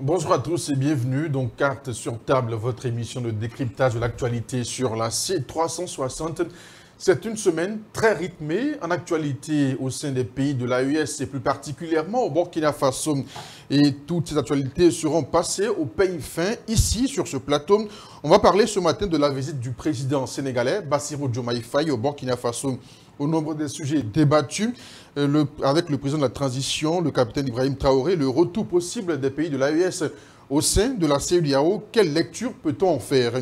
Bonjour à tous et bienvenue. Donc, carte sur table, votre émission de décryptage de l'actualité sur la C360. C'est une semaine très rythmée en actualité au sein des pays de l'AES et plus particulièrement au Burkina Faso. Et toutes ces actualités seront passées au peigne fin ici sur ce plateau. On va parler ce matin de la visite du président sénégalais Bassirou Diomaye Faye au Burkina Faso. Au nombre des sujets débattus avec le président de la transition, le capitaine Ibrahim Traoré, le retour possible des pays de l'AES au sein de la CEDEAO, quelle lecture peut-on en faire?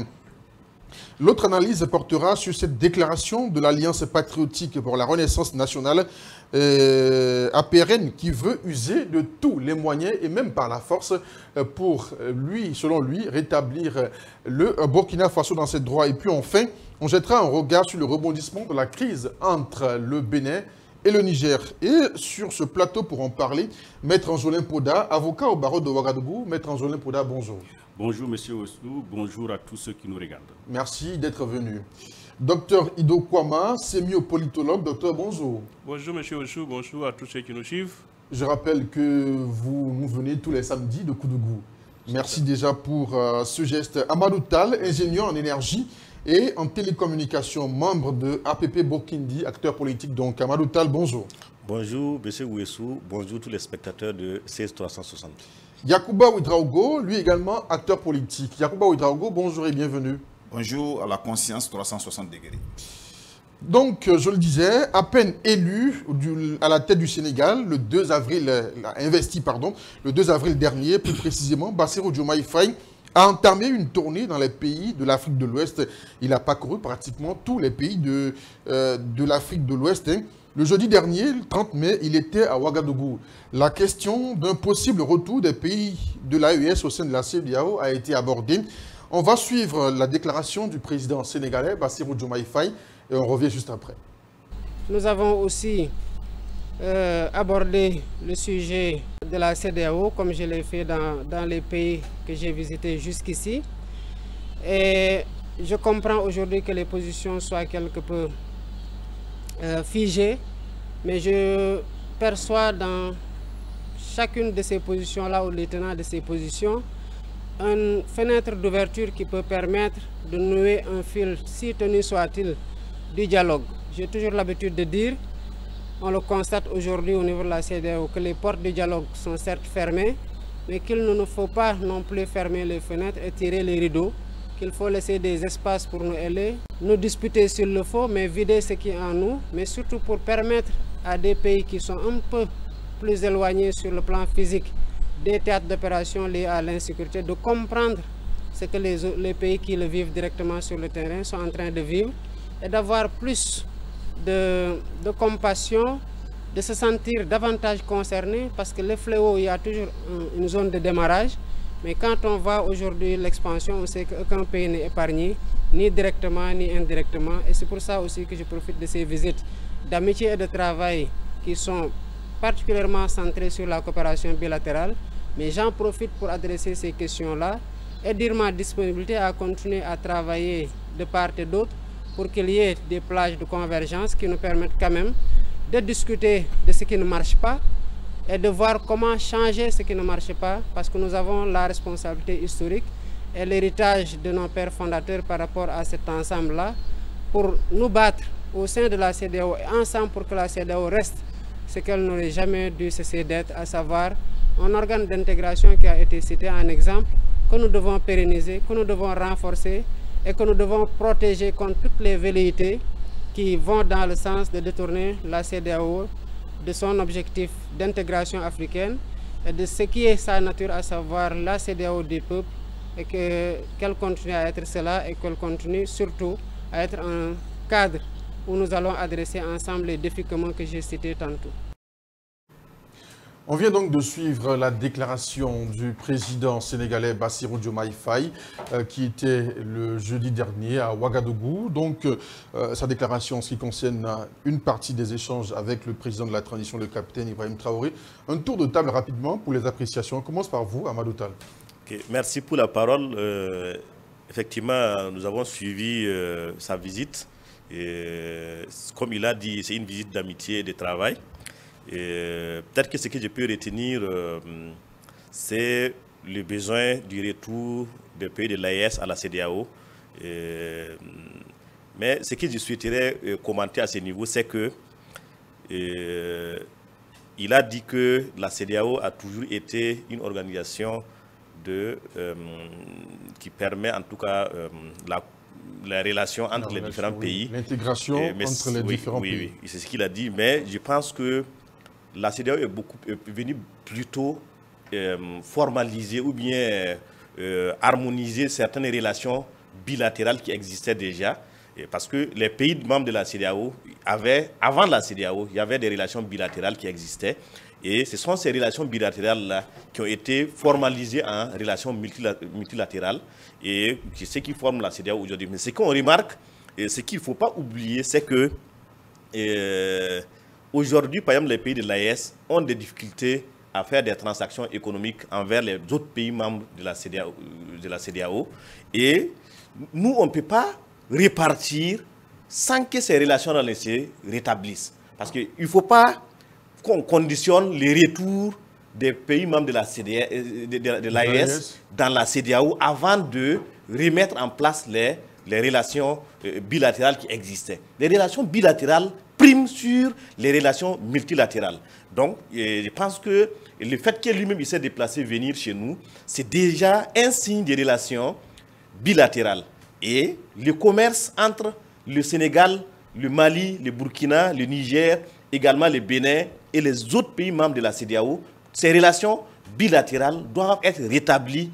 L'autre analyse portera sur cette déclaration de l'Alliance patriotique pour la renaissance nationale APRN qui veut user de tous les moyens et même par la force pour lui, selon lui, rétablir le Burkina Faso dans ses droits. Et puis enfin, on jettera un regard sur le rebondissement de la crise entre le Bénin et le Niger. Et sur ce plateau pour en parler, Maître Anjolin Poda, avocat au barreau de Ouagadougou. Maître Anjolin Poda, bonjour. Bonjour Monsieur Oslou, bonjour à tous ceux qui nous regardent. Merci d'être venu. Docteur Ido Kwama, sémiopolitologue. Docteur, bonjour. Bonjour Monsieur Oslou, bonjour à tous ceux qui nous suivent. Je rappelle que vous nous venez tous les samedis de Koudougou. Merci déjà pour ce geste. Amadou Tal, ingénieur en énergie et en télécommunication, membre de APP Bokindi, acteur politique. Donc, Amadou Tal, bonjour. Bonjour, M. Ouessou. Bonjour tous les spectateurs de CS360. Yacouba Ouedraogo, lui également acteur politique. Yacouba Ouedraogo, bonjour et bienvenue. Bonjour à la conscience 360 degrés. Donc, je le disais, à peine élu à la tête du Sénégal, le 2 avril, le 2 avril dernier, plus précisément, Bassirou Diomaye Faye a entamé une tournée dans les pays de l'Afrique de l'Ouest. Il a parcouru pratiquement tous les pays de l'Afrique de l'Ouest. Le jeudi dernier, le 30 mai, il était à Ouagadougou. La question d'un possible retour des pays de l'AES au sein de la CEDEAO a été abordée. On va suivre la déclaration du président sénégalais, Bassirou Diomaye Faye, et on revient juste après. Nous avons aussi abordé le sujet de la CEDEAO, comme je l'ai fait dans les pays que j'ai visités jusqu'ici. Et je comprends aujourd'hui que les positions soient quelque peu figées, mais je perçois dans chacune de ces positions-là, ou les tenants de ces positions, une fenêtre d'ouverture qui peut permettre de nouer un fil, si tenu soit-il, du dialogue. J'ai toujours l'habitude de dire, on le constate aujourd'hui au niveau de la CEDEAO, que les portes du dialogue sont certes fermées, mais qu'il ne faut pas non plus fermer les fenêtres et tirer les rideaux, qu'il faut laisser des espaces pour nous aider, nous disputer s'il le faut, mais vider ce qui est en nous, mais surtout pour permettre à des pays qui sont un peu plus éloignés sur le plan physique des théâtres d'opération liés à l'insécurité, de comprendre ce que les pays qui le vivent directement sur le terrain sont en train de vivre et d'avoir plus de compassion, de se sentir davantage concerné, parce que les fléaux, il y a toujours une zone de démarrage. Mais quand on voit aujourd'hui l'expansion, on sait qu'aucun pays n'est épargné, ni directement ni indirectement. Et c'est pour ça aussi que je profite de ces visites d'amitié et de travail qui sont particulièrement centrées sur la coopération bilatérale. Mais j'en profite pour adresser ces questions-là et dire ma disponibilité à continuer à travailler de part et d'autre pour qu'il y ait des plages de convergence qui nous permettent quand même de discuter de ce qui ne marche pas et de voir comment changer ce qui ne marche pas, parce que nous avons la responsabilité historique et l'héritage de nos pères fondateurs par rapport à cet ensemble-là, pour nous battre au sein de la CEDEAO et ensemble pour que la CEDEAO reste ce qu'elle n'aurait jamais dû cesser d'être, à savoir un organe d'intégration qui a été cité en exemple, que nous devons pérenniser, que nous devons renforcer et que nous devons protéger contre toutes les velléités qui vont dans le sens de détourner la CEDEAO de son objectif d'intégration africaine et de ce qui est sa nature, à savoir la CEDEAO des peuples, et qu'elle continue à être cela et qu'elle continue surtout à être un cadre où nous allons adresser ensemble les défis communs que j'ai cités tantôt. On vient donc de suivre la déclaration du président sénégalais Bassirou Diomaye Faye qui était le jeudi dernier à Ouagadougou. Donc sa déclaration en ce qui concerne une partie des échanges avec le président de la transition, le capitaine Ibrahim Traoré. Un tour de table rapidement pour les appréciations. On commence par vous, Amadou Tal. Okay. Merci pour la parole. Effectivement, nous avons suivi sa visite. Et, comme il a dit, c'est une visite d'amitié et de travail. Peut-être que ce que je peux retenir, c'est le besoin du retour des pays de l'AES à la CEDEAO. Mais ce que je souhaiterais commenter à ce niveau, c'est que il a dit que la CEDEAO a toujours été une organisation qui permet en tout cas la relation entre les différents pays. L'intégration entre les différents pays. Oui, c'est ce qu'il a dit. Mais je pense que la CEDEAO est venue plutôt formaliser ou bien harmoniser certaines relations bilatérales qui existaient déjà. Parce que les pays membres de la CEDEAO avant la CEDEAO, il y avait des relations bilatérales qui existaient. Et ce sont ces relations bilatérales-là qui ont été formalisées en relations multilatérales. Et c'est ce qui forme la CEDEAO aujourd'hui. Mais ce qu'on remarque, et ce qu'il ne faut pas oublier, c'est que aujourd'hui, par exemple, les pays de l'AES ont des difficultés à faire des transactions économiques envers les autres pays membres de la CEDEAO. Et nous, on ne peut pas répartir sans que ces relations se rétablissent. Parce qu'il ne faut pas qu'on conditionne les retours des pays membres de l'AES dans la CEDEAO avant de remettre en place les relations bilatérales qui existaient. Les relations bilatérales priment sur les relations multilatérales. Donc, je pense que le fait que lui-même s'est déplacé venir chez nous, c'est déjà un signe de relations bilatérales. Et le commerce entre le Sénégal, le Mali, le Burkina, le Niger, également le Bénin et les autres pays membres de la CEDEAO, ces relations bilatérales doivent être rétablies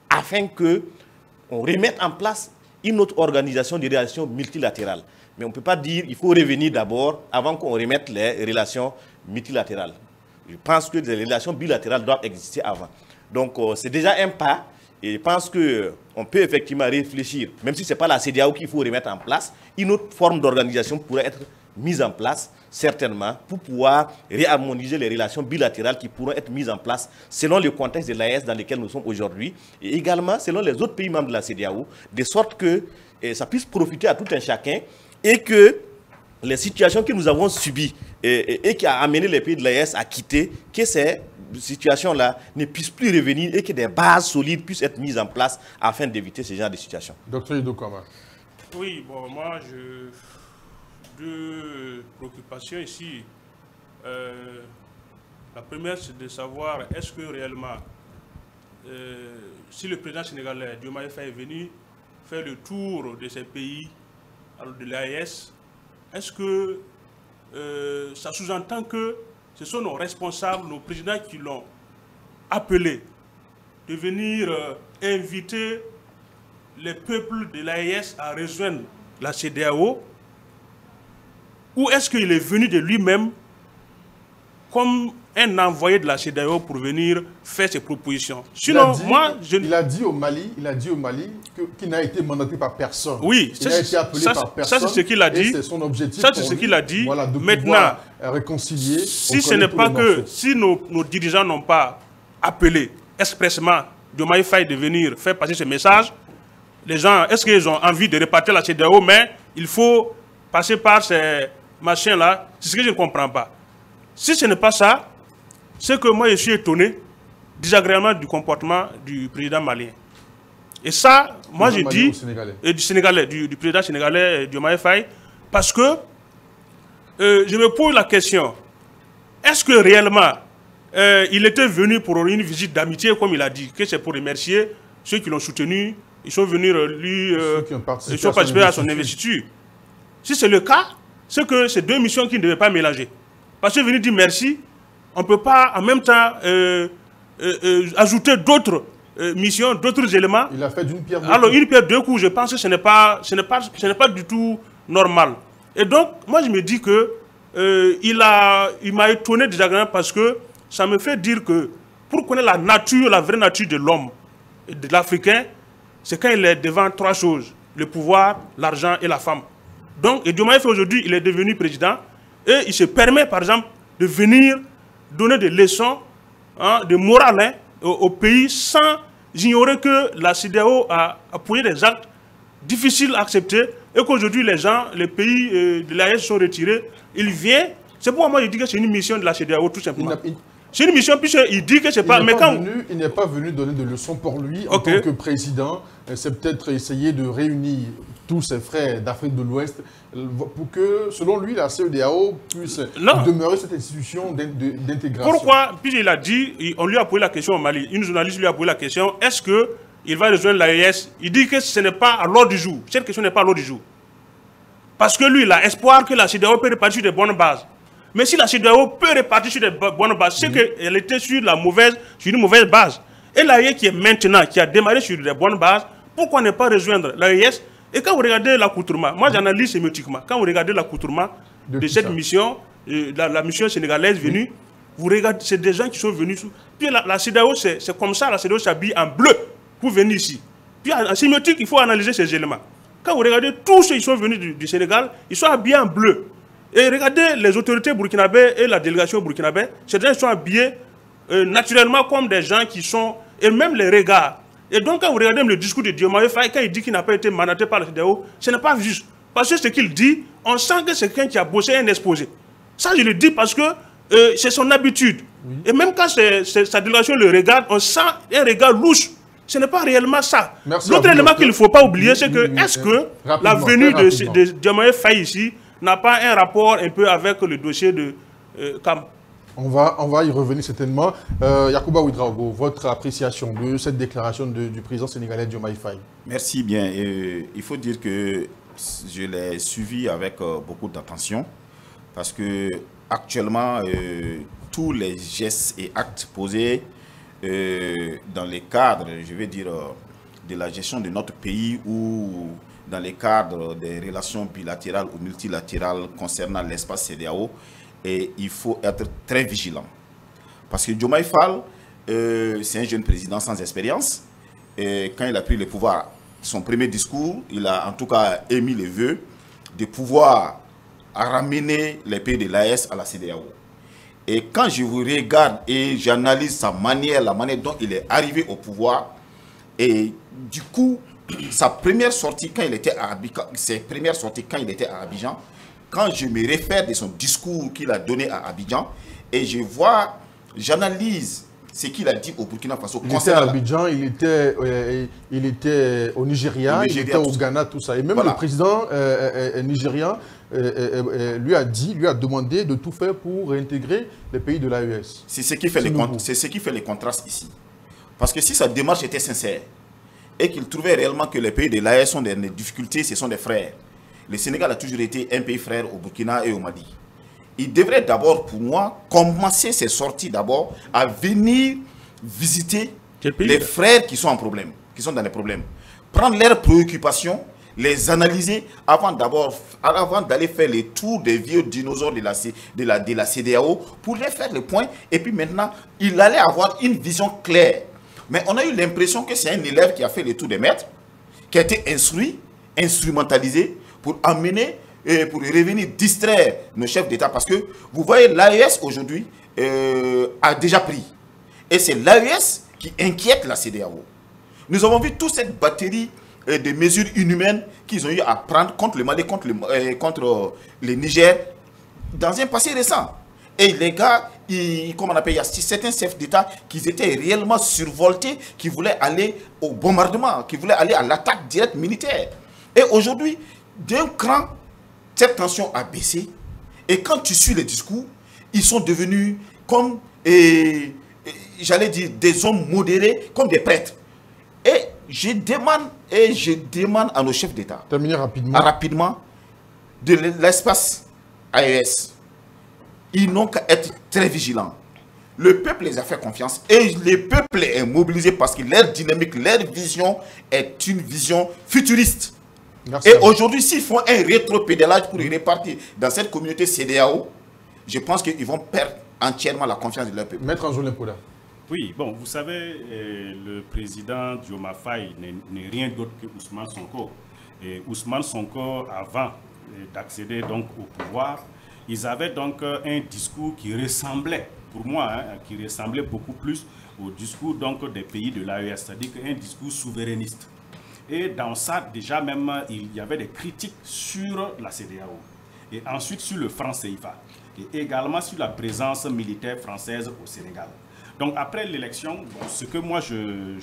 afin qu'on remette en place une autre organisation de relations multilatérales. Mais on ne peut pas dire qu'il faut revenir d'abord avant qu'on remette les relations multilatérales. Je pense que les relations bilatérales doivent exister avant. Donc c'est déjà un pas. Et je pense qu'on peut effectivement réfléchir, même si ce n'est pas la CEDEAO qu'il faut remettre en place, une autre forme d'organisation pourrait être mise en place, certainement, pour pouvoir réharmoniser les relations bilatérales qui pourront être mises en place selon le contexte de l'AES dans lequel nous sommes aujourd'hui, et également selon les autres pays membres de la CEDEAO, de sorte que ça puisse profiter à tout un chacun et que les situations que nous avons subies et qui a amené les pays de l'AES à quitter, que ces situations-là ne puissent plus revenir et que des bases solides puissent être mises en place afin d'éviter ce genre de situation. Docteur Idokama. Oui, bon, moi, deux préoccupations ici. La première, c'est de savoir est-ce que réellement, si le président sénégalais, Diomaye Faye, est venu faire le tour de ces pays, alors de l'AES, est-ce que ça sous-entend que ce sont nos responsables, nos présidents qui l'ont appelé de venir inviter les peuples de l'AES à rejoindre la CEDEAO, ou est-ce qu'il est venu de lui-même comme un envoyé de la CEDEAO pour venir faire ses propositions? Sinon, il a dit au Mali qu'il n'a été mandaté par personne. Oui, il a été appelé par personne. Ça, c'est ce qu'il a dit. C'est son objectif. Ça, c'est ce qu'il a dit. Voilà, de maintenant, réconcilier. Si ce n'est pas que, si nos dirigeants n'ont pas appelé expressément Diomaye Faye de venir faire passer ce message, les gens, est-ce qu'ils ont envie de répartir la CEDEAO, mais il faut passer par ces machins-là? C'est ce que je ne comprends pas. Si ce n'est pas ça, c'est que moi je suis étonné désagréablement du comportement du président malien. Et ça, moi je dis, du président sénégalais Diomaye Faye, parce que je me pose la question, est-ce que réellement il était venu pour une visite d'amitié, comme il a dit, que c'est pour remercier ceux qui l'ont soutenu, ils sont venus participer à son investiture. Si c'est le cas, c'est que c'est deux missions qui ne devaient pas mélanger. Parce que venir dire merci, on ne peut pas en même temps ajouter d'autres missions, d'autres éléments. Il a fait d'une pierre deux coups. Alors, une pierre deux coups, je pense que ce n'est pas du tout normal. Et donc, moi, je me dis que il m'a étonné désagréablement parce que ça me fait dire que pour connaître la nature, la vraie nature de l'homme, de l'Africain, c'est quand il est devant trois choses, le pouvoir, l'argent et la femme. Donc, et Diomaye Faye aujourd'hui, il est devenu président et il se permet, par exemple, de venir donner des leçons de morale au pays sans ignorer que la CEDEAO a posé des actes difficiles à accepter et qu'aujourd'hui, les pays de l'AES sont retirés. Il vient, c'est pourquoi moi je dis que c'est une mission de la CEDEAO tout simplement. C'est une mission, puisqu'il dit que c'est pas... Il n'est pas venu donner de leçons pour lui en tant que président. C'est peut-être essayer de réunir tous ses frères d'Afrique de l'Ouest pour que, selon lui, la CEDEAO puisse demeurer cette institution d'intégration. Pourquoi? Puisqu'il a dit, on lui a posé la question au Mali, une journaliste lui a posé la question, est-ce qu'il va rejoindre l'AES? Il dit que ce n'est pas à l'ordre du jour. Cette question n'est pas à l'ordre du jour. Parce que lui, il a espoir que la CEDEAO peut repartir sur de bonnes bases. Mais si la CEDEAO peut repartir sur de bonnes bases, c'est qu'elle était sur une mauvaise base. Et l'AES qui est maintenant, qui a démarré sur de bonnes bases, pourquoi ne pas rejoindre l'AES? Et quand vous regardez l'accoutrement, moi j'analyse sémiotiquement, quand vous regardez l'accoutrement de cette mission, la mission sénégalaise venue, vous regardez, c'est des gens qui sont venus. Puis la CEDEAO, c'est comme ça, la CEDEAO s'habille en bleu pour venir ici. Puis en sémiotique, il faut analyser ces éléments. Quand vous regardez tous ceux qui sont venus du Sénégal, ils sont habillés en bleu. Et regardez les autorités burkinabées et la délégation burkinabé, ces gens sont habillés naturellement comme des gens qui sont... Et même les regards. Et donc quand vous regardez le discours de Diomaye Faye, quand il dit qu'il n'a pas été mandaté par la CEDEAO, ce n'est pas juste. Parce que ce qu'il dit, on sent que c'est quelqu'un qui a bossé un exposé. Ça, je le dis parce que c'est son habitude. Oui. Et même quand sa délégation le regarde, on sent un regard louche. Ce n'est pas réellement ça. L'autre élément qu'il ne faut pas oublier, c'est que est-ce que la venue de Diomaye Faye ici n'a pas un rapport un peu avec le dossier de Cam? On va y revenir certainement. Yacouba Ouedraogo, votre appréciation de cette déclaration du président sénégalais Diomaye Faye? Merci bien. Il faut dire que je l'ai suivi avec beaucoup d'attention parce que actuellement, tous les gestes et actes posés dans les cadres, je vais dire, de la gestion de notre pays ou dans les cadres des relations bilatérales ou multilatérales concernant l'espace CEDEAO, et il faut être très vigilant. Parce que Diomaye Faye, c'est un jeune président sans expérience. Et quand il a pris le pouvoir, son premier discours, il a en tout cas émis le vœu de pouvoir ramener les pays de l'AES à la CEDEAO. Et quand je vous regarde et j'analyse sa manière, la manière dont il est arrivé au pouvoir, et du coup, sa première sortie quand il était à Abidjan, ses premières sorties quand il était à Abidjan, quand je me réfère de son discours qu'il a donné à Abidjan, et je vois, j'analyse ce qu'il a dit au Burkina Faso. Il était à Abidjan, il était au Nigeria, il était au Ghana, tout ça. Et même le président nigérian lui a demandé de tout faire pour réintégrer les pays de l'AES. C'est ce qui fait les contrastes ici. Parce que si sa démarche était sincère et qu'il trouvait réellement que les pays de l'AES sont des difficultés, ce sont des frères. Le Sénégal a toujours été un pays frère au Burkina et au Mali. Il devrait d'abord, pour moi, commencer ses sorties d'abord à venir visiter les frères qui sont en problème, qui sont dans les problèmes. Prendre leurs préoccupations, les analyser avant d'aller faire les tours des vieux dinosaures de la CEDEAO pour les faire le point. Et puis maintenant, il allait avoir une vision claire. Mais on a eu l'impression que c'est un élève qui a fait le tour des maîtres, qui a été instruit, instrumentalisé pour amener et pour revenir distraire nos chefs d'État. Parce que vous voyez, l'AES aujourd'hui a déjà pris. Et c'est l'AES qui inquiète la CEDEAO. Nous avons vu toute cette batterie de mesures inhumaines qu'ils ont eu à prendre contre le Mali, contre le Niger, dans un passé récent. Et les gars, comme on appelle, il y a certains chefs d'État qui étaient réellement survoltés, qui voulaient aller au bombardement, qui voulaient aller à l'attaque directe militaire. Et aujourd'hui, d'un cran, cette tension a baissé. Et quand tu suis les discours, ils sont devenus comme, j'allais dire, des hommes modérés, comme des prêtres. Et je demande à nos chefs d'État, rapidement, de l'espace AES, ils n'ont qu'à être très vigilants. Le peuple les a fait confiance et le peuple est mobilisé parce que leur dynamique, leur vision est une vision futuriste. Merci. Et aujourd'hui, s'ils font un rétropédalage pour y repartir dans cette communauté CEDEAO, je pense qu'ils vont perdre entièrement la confiance de leur peuple. Maître Anjoulin Poda. Oui, bon, vous savez, le président Diomaye Faye n'est rien d'autre que Ousmane Sonko. Et Ousmane Sonko, avant d'accéder donc au pouvoir, ils avaient donc un discours qui ressemblait, pour moi, qui ressemblait beaucoup plus au discours donc des pays de l'AES, c'est-à-dire un discours souverainiste. Et dans ça, déjà même, il y avait des critiques sur la CEDEAO. et ensuite sur le franc CFA, et également sur la présence militaire française au Sénégal. Donc après l'élection, ce que moi je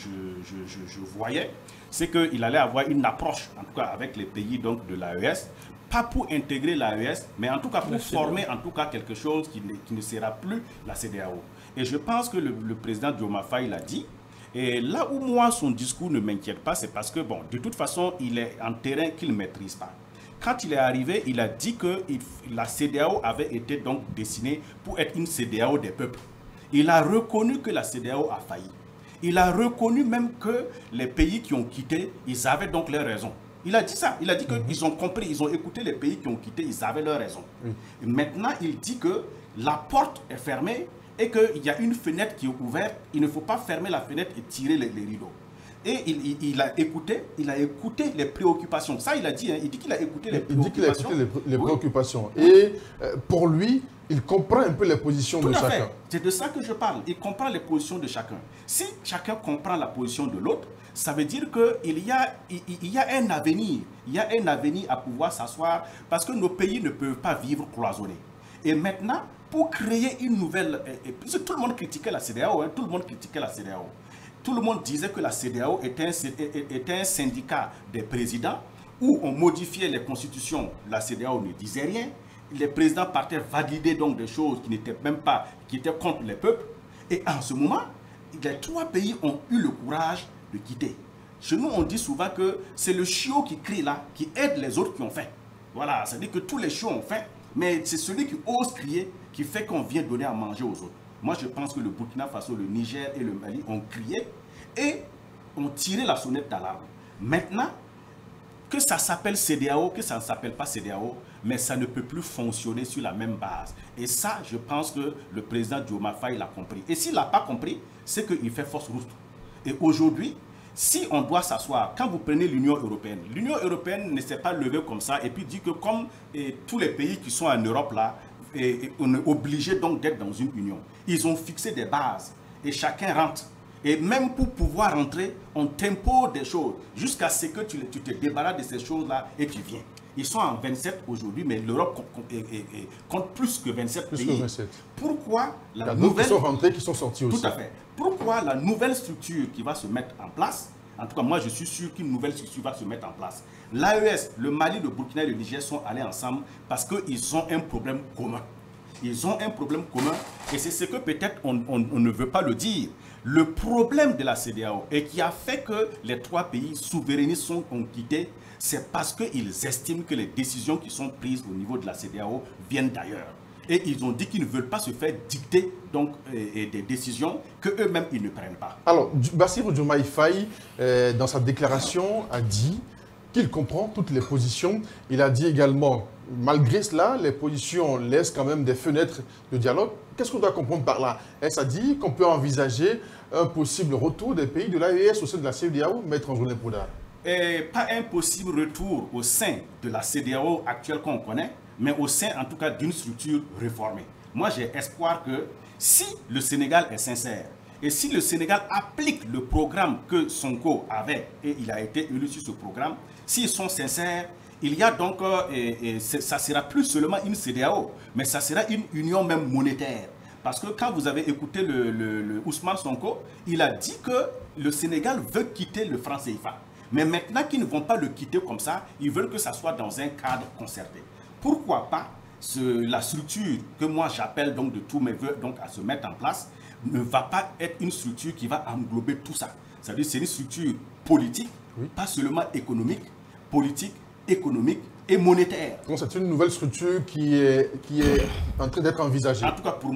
voyais, c'est qu'il allait avoir une approche, en tout cas avec les pays donc, de l'AES, pas pour intégrer l'AES, mais en tout cas pour former en tout cas quelque chose qui ne sera plus la CEDEAO. Et je pense que le président Dioma Faye l'a dit. Et là où moi, son discours ne m'inquiète pas, c'est parce que, bon, de toute façon, il est en terrain qu'il ne maîtrise pas. Quand il est arrivé, il a dit que la CEDEAO avait été donc dessinée pour être une CEDEAO des peuples. Il a reconnu que la CEDEAO a failli. Il a reconnu même que les pays qui ont quitté, ils avaient donc leurs raisons. Il a dit ça. Il a dit qu'ils ont compris, ils ont écouté les pays qui ont quitté, ils avaient leurs raisons. Et maintenant, il dit que la porte est fermée et qu'il y a une fenêtre qui est ouverte. Il ne faut pas fermer la fenêtre et tirer les rideaux. Et il a écouté les préoccupations. Ça, il a dit, hein, il dit qu'il a écouté les préoccupations. Il dit qu'il a écouté les préoccupations. Et pour lui, il comprend un peu les positions de chacun. C'est de ça que je parle. Il comprend les positions de chacun. Si chacun comprend la position de l'autre, ça veut dire qu'il y a un avenir. Il y a un avenir à pouvoir s'asseoir parce que nos pays ne peuvent pas vivre cloisonnés. Et maintenant, pour créer une nouvelle... Tout le monde critiquait la CEDEAO. Hein, tout le monde critiquait la CEDEAO. Tout le monde disait que la CEDEAO était un syndicat des présidents où on modifiait les constitutions. La CEDEAO ne disait rien. Les présidents partaient valider donc des choses qui n'étaient même pas, qui étaient contre les peuples. Et en ce moment, les trois pays ont eu le courage de quitter. Chez nous, on dit souvent que c'est le chiot qui crie là, qui aide les autres qui ont faim. Voilà, c'est-à-dire que tous les chiots ont faim, mais c'est celui qui ose crier qui fait qu'on vient donner à manger aux autres. Moi, je pense que le Burkina Faso, le Niger et le Mali ont crié et ont tiré la sonnette d'alarme. Maintenant, que ça s'appelle CEDEAO, que ça ne s'appelle pas CEDEAO, mais ça ne peut plus fonctionner sur la même base. Et ça, je pense que le président Dioma Faye l'a compris. Et s'il ne l'a pas compris, c'est qu'il fait fausse route. Et aujourd'hui, si on doit s'asseoir, quand vous prenez l'Union européenne ne s'est pas levée comme ça et puis dit que comme tous les pays qui sont en Europe là, on est obligé donc d'être dans une union. Ils ont fixé des bases et chacun rentre. Et même pour pouvoir rentrer, on t'impose des choses jusqu'à ce que tu te débarrasses de ces choses-là et tu viens. Ils sont en 27 aujourd'hui, mais l'Europe compte plus que 27 pays. Que 27. Pourquoi la nouvelle... qui sont rentrés, qui sont sortis aussi. Tout à fait. Pourquoi la nouvelle structure qui va se mettre en place, en tout cas moi je suis sûr qu'une nouvelle structure va se mettre en place. L'AES, le Mali, le Burkina et le Niger sont allés ensemble parce qu'ils ont un problème commun. Ils ont un problème commun et c'est ce que peut-être on ne veut pas le dire. Le problème de la CEDEAO et qui a fait que les trois pays souverainistes ont quitté, c'est parce qu'ils estiment que les décisions qui sont prises au niveau de la CEDEAO viennent d'ailleurs. Et ils ont dit qu'ils ne veulent pas se faire dicter donc, des décisions qu'eux-mêmes ils ne prennent pas. Alors, Bassirou Diomaye Faye, dans sa déclaration, a dit qu'il comprend toutes les positions. Il a dit également, malgré cela, les positions laissent quand même des fenêtres de dialogue. Qu'est-ce qu'on doit comprendre par là? Elle a dit qu'on peut envisager un possible retour des pays de l'AES au sein de la CEDEAO, Maître Anjoulin Poudar. Pas un possible retour au sein de la CEDEAO actuelle qu'on connaît, mais au sein en tout cas d'une structure réformée. Moi j'ai espoir que si le Sénégal est sincère et si le Sénégal applique le programme que Sonko avait et il a été élu sur ce programme, s'ils sont sincères, il y a donc, ça sera plus seulement une CEDEAO, mais ça sera une union même monétaire. Parce que quand vous avez écouté le Ousmane Sonko, il a dit que le Sénégal veut quitter le franc CFA. Mais maintenant qu'ils ne vont pas le quitter comme ça, ils veulent que ça soit dans un cadre concerté. Pourquoi pas la structure que moi j'appelle donc de tous mes voeux donc à se mettre en place ne va pas être une structure qui va englober tout ça. C'est-à-dire c'est une structure politique, oui, pas seulement économique, politique, économique et monétaire. Donc c'est une nouvelle structure qui est en train d'être envisagée. En tout cas pour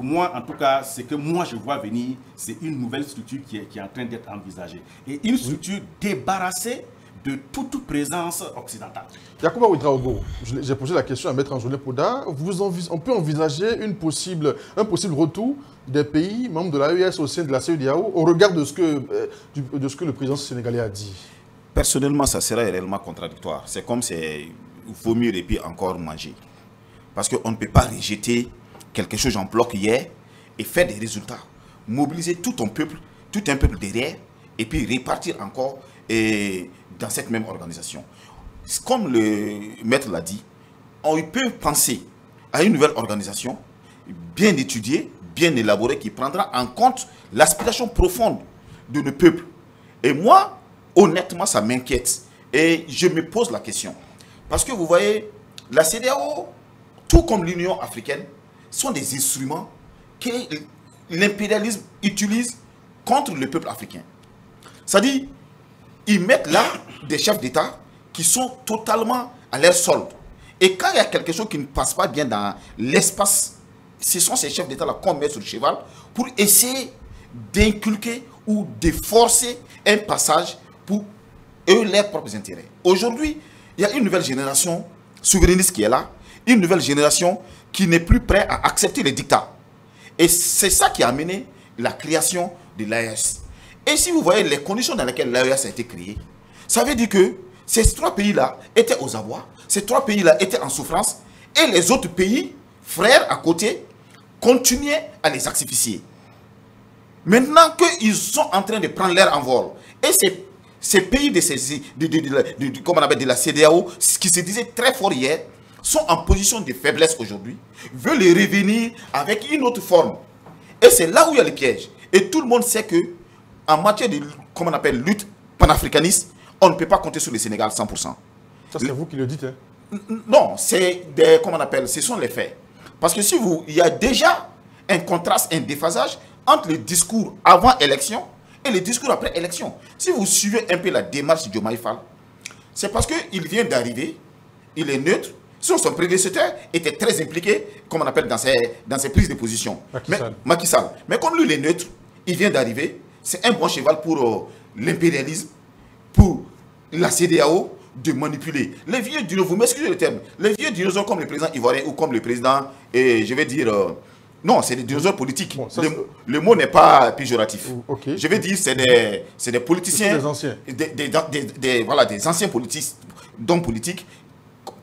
moi, en tout cas, ce que moi je vois venir, c'est une nouvelle structure qui est en train d'être envisagée. Et une structure débarrassée de toute présence occidentale. Yacouba Ouedraogo, j'ai posé la question à Maître Anjoulin Poudar. On peut envisager un possible retour des pays membres de l'AES au sein de la CEDEAO au regard de ce que le président sénégalais a dit? Personnellement, ça serait réellement contradictoire. C'est comme il vaut mieux et puis encore manger. Parce qu'on ne peut pas rejeter quelque chose en bloc hier et faire des résultats. Mobiliser tout un peuple derrière et puis répartir encore dans cette même organisation. Comme le maître l'a dit, on peut penser à une nouvelle organisation bien étudiée, bien élaborée, qui prendra en compte l'aspiration profonde de nos peuples. Et moi, honnêtement, ça m'inquiète. Et je me pose la question. Parce que vous voyez, la CEDEAO, tout comme l'Union africaine, sont des instruments que l'impérialisme utilise contre le peuple africain. C'est-à-dire, ils mettent là des chefs d'État qui sont totalement à leur solde. Et quand il y a quelque chose qui ne passe pas bien dans l'espace, ce sont ces chefs d'État-là qu'on met sur le cheval pour essayer d'inculquer ou de forcer un passage pour eux, leurs propres intérêts. Aujourd'hui, il y a une nouvelle génération souverainiste qui est là, une nouvelle génération qui n'est plus prête à accepter les dictats. Et c'est ça qui a amené la création de l'AES. Et si vous voyez les conditions dans lesquelles l'AES a été créée, ça veut dire que ces trois pays-là étaient aux abois, ces trois pays-là étaient en souffrance, et les autres pays, frères à côté, continuaient à les asphyxier. Maintenant qu'ils sont en train de prendre leur envol, et ces pays de la CEDEAO, qui se disaient très forts hier, sont en position de faiblesse aujourd'hui, veulent les revenir avec une autre forme. Et c'est là où il y a le piège. Et tout le monde sait que, en matière de, comment on appelle, lutte panafricaniste, on ne peut pas compter sur le Sénégal 100%. Ça, c'est vous qui le dites, hein? Non, c'est des, comment on appelle, ce sont les faits. Parce que si vous, il y a déjà un contraste, un déphasage entre le discours avant élection et le discours après élection. Si vous suivez un peu la démarche de Diomaye Faye, c'est parce qu'il vient d'arriver, il est neutre. Son prédécesseur était très impliqué, comme on appelle, dans ses prises de position. Macky Sall. Mais comme lui, il est neutre, il vient d'arriver, c'est un bon cheval pour l'impérialisme, pour la CEDEAO, de manipuler. Les vieux dinosaures, vous m'excusez le terme, les vieux dinosaures comme le président ivoirien ou comme le président, et je vais dire, non, c'est des dinosaures politiques. Bon, le mot n'est pas péjoratif. Okay. Je vais dire, c'est des politiciens, des anciens. Voilà, des anciens politiques, d'hommes politiques,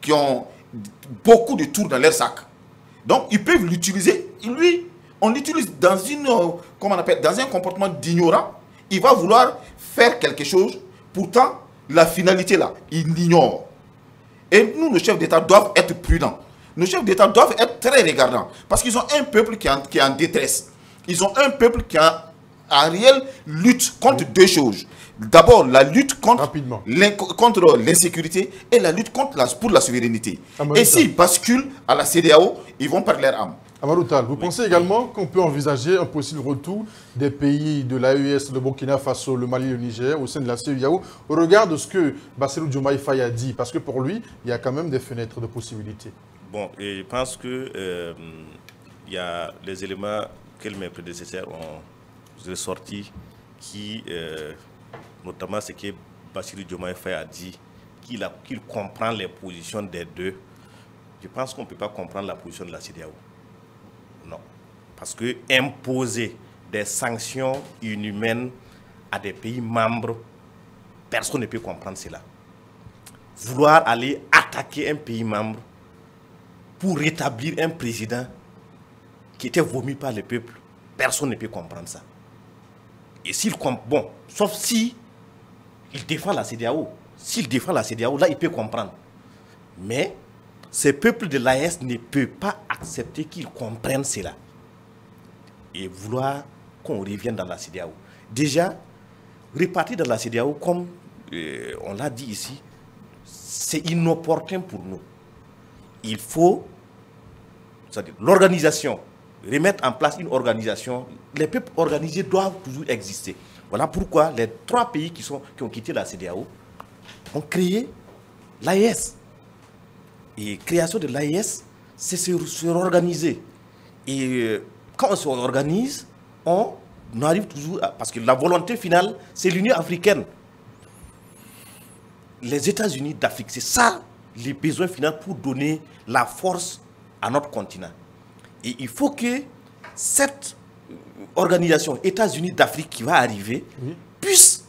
qui ont beaucoup de tours dans leur sac. Donc, ils peuvent l'utiliser. Lui, on l'utilise dans une, comment on appelle, dans un comportement d'ignorant. Il va vouloir faire quelque chose. Pourtant, la finalité là, il l'ignore. Et nous, nos chefs d'État doivent être prudents. Nos chefs d'État doivent être très regardants. Parce qu'ils ont un peuple qui est en détresse. Ils ont un peuple qui a en réelle lutte contre deux choses. D'abord, la lutte contre l'insécurité et la lutte pour la souveraineté. Et s'ils basculent à la CEDEAO, ils vont perdre leur âme. Amadou Tall, vous pensez également qu'on peut envisager un possible retour des pays de l'AES, le Burkina Faso, le Mali et le Niger au sein de la CEDEAO au regard de ce que Bassirou Diomaye Faye a dit? Parce que pour lui, il y a quand même des fenêtres de possibilités. Bon, et je pense que il y a les éléments que mes prédécesseurs ont ressortis qui, notamment ce que Bassirou Diomaye Faye a dit, qu'il comprend les positions des deux. Je pense qu'on ne peut pas comprendre la position de la CEDEAO. Non. Parce que imposer des sanctions inhumaines à des pays membres, personne ne peut comprendre cela. Vouloir aller attaquer un pays membre pour rétablir un président qui était vomi par le peuple, personne ne peut comprendre ça. Et s'il bon, sauf si il défend la CEDEAO. S'il défend la CEDEAO, là, il peut comprendre. Mais ces peuples de l'AES ne peuvent pas accepter qu'ils comprennent cela. Et vouloir qu'on revienne dans la CEDEAO. Déjà, repartir dans la CEDEAO, comme on l'a dit ici, c'est inopportun pour nous. Il faut, c'est-à-dire l'organisation, remettre en place une organisation. Les peuples organisés doivent toujours exister. Voilà pourquoi les trois pays qui ont quitté la CEDEAO ont créé l'AES. Et création de l'AES, c'est se organiser. Et quand on s'organise, on arrive toujours à... Parce que la volonté finale, c'est l'Union africaine. Les États-Unis d'Afrique, c'est ça les besoins finaux pour donner la force à notre continent. Et il faut que cette organisation États-Unis d'Afrique qui va arriver puisse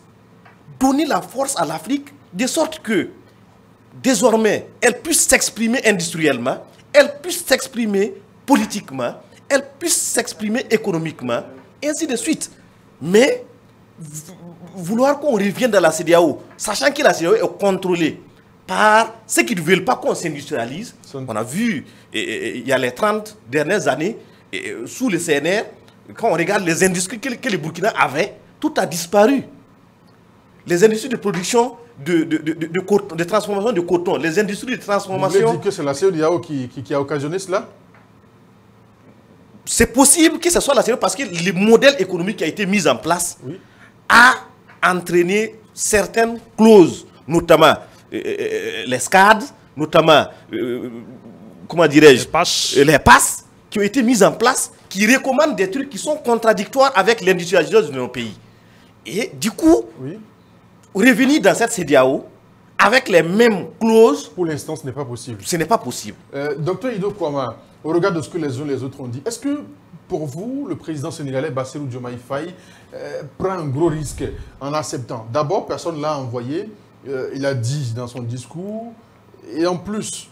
donner la force à l'Afrique de sorte que désormais, elle puisse s'exprimer industriellement, elle puisse s'exprimer politiquement, elle puisse s'exprimer économiquement, et ainsi de suite. Mais vouloir qu'on revienne dans la CEDEAO, sachant que la CEDEAO est contrôlée par ceux qui ne veulent pas qu'on s'industrialise. On a vu, il y a les 30 dernières années, sous le CNR, quand on regarde les industries que le Burkina avait, tout a disparu. Les industries de production de transformation de coton, les industries de transformation... Vous voulez dire que c'est la CEDEAO qui a occasionné cela? C'est possible que ce soit la CEDEAO parce que le modèle économique qui a été mis en place a entraîné certaines clauses, notamment les SCAD, notamment, comment dirais-je, les passes qui ont été mises en place, qui recommandent des trucs qui sont contradictoires avec l'industrialisation de nos pays. Et du coup, revenir dans cette CEDEAO avec les mêmes clauses... Pour l'instant, ce n'est pas possible. Ce n'est pas possible. Docteur Ido Kouama, au regard de ce que les uns et les autres ont dit, est-ce que pour vous, le président sénégalais Bassirou Diomaye Faye prend un gros risque en acceptant? D'abord, personne ne l'a envoyé, il a dit dans son discours, et en plus,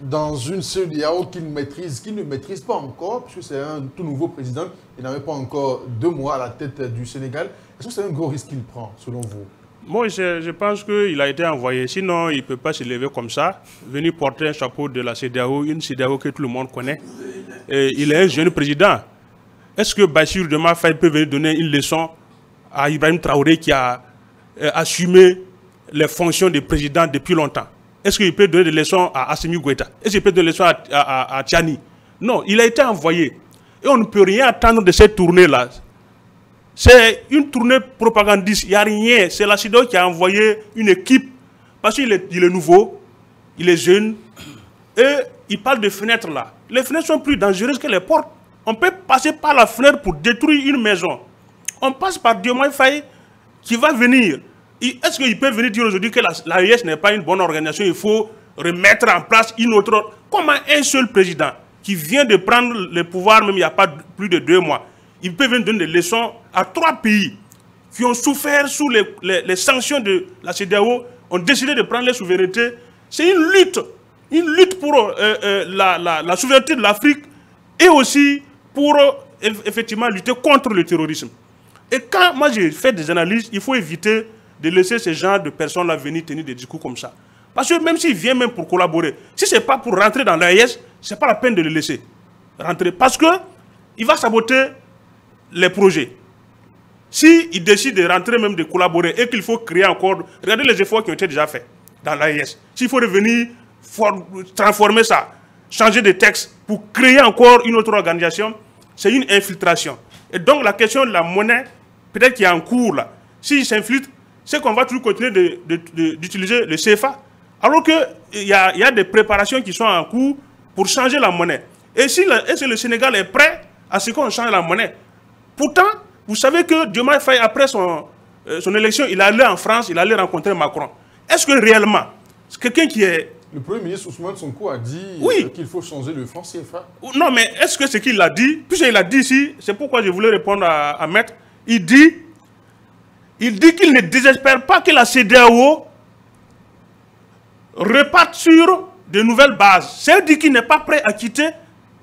dans une CEDEAO qu'il ne maîtrise pas encore, puisque c'est un tout nouveau président, il n'avait pas encore 2 mois à la tête du Sénégal. Est-ce que c'est un gros risque qu'il prend, selon vous? Moi, je pense qu'il a été envoyé. Sinon, il ne peut pas se lever comme ça, venir porter un chapeau de la CEDEAO, une CEDEAO que tout le monde connaît. Et il est un jeune président. Est-ce que Bassirou Diomaye Faye peut venir donner une leçon à Ibrahim Traoré qui a assumé les fonctions de président depuis longtemps? Est-ce qu'il peut donner des leçons à Assimi Goïta? Est-ce qu'il peut donner des leçons à Tiani? Non, il a été envoyé. Et on ne peut rien attendre de cette tournée-là. C'est une tournée propagandiste, il n'y a rien. C'est la CEDEAO qui a envoyé une équipe, parce qu'il est nouveau, il est jeune, et il parle de fenêtres là. Les fenêtres sont plus dangereuses que les portes. On peut passer par la fenêtre pour détruire une maison. On passe par Diomaye Faye qui va venir. Est-ce qu'il peut venir dire aujourd'hui que l'AES n'est pas une bonne organisation, il faut remettre en place une autre? Comment un seul président qui vient de prendre le pouvoir, même il n'y a pas plus de 2 mois, il peut venir donner des leçons à 3 pays qui ont souffert sous les sanctions de la CEDEAO, ont décidé de prendre les souverainetés. C'est une lutte pour la souveraineté de l'Afrique et aussi pour effectivement lutter contre le terrorisme. Et quand moi j'ai fait des analyses, il faut éviter de laisser ce genre de personnes-là venir tenir des discours comme ça. Parce que même s'il vient même pour collaborer, si ce n'est pas pour rentrer dans l'AES, ce n'est pas la peine de le laisser rentrer. Parce qu'il va saboter les projets. S'il décide de rentrer, même de collaborer, et qu'il faut créer encore... Regardez les efforts qui ont été déjà faits dans l'AES. S'il faut revenir, transformer ça, changer de texte pour créer encore une autre organisation, c'est une infiltration. Et donc la question de la monnaie, peut-être qu'il y a en cours là. S'il s'infiltre, c'est qu'on va toujours continuer d'utiliser le CFA. Alors qu'il y a des préparations qui sont en cours pour changer la monnaie. Et si le Sénégal est prêt à ce qu'on change la monnaie? Pourtant, vous savez que Diomaye Faye, après son élection, il allait en France, il allait rencontrer Macron. Est-ce que réellement, quelqu'un qui est... Le Premier ministre Ousmane Sonko a dit qu'il faut changer le franc CFA. Non, mais est-ce que c'est qu'il l'a dit? Puisqu'il l'a dit ici, c'est pourquoi je voulais répondre à Maître. Il dit qu'il ne désespère pas que la CEDEAO reparte sur de nouvelles bases. C'est-à-dire qu'il n'est pas prêt à quitter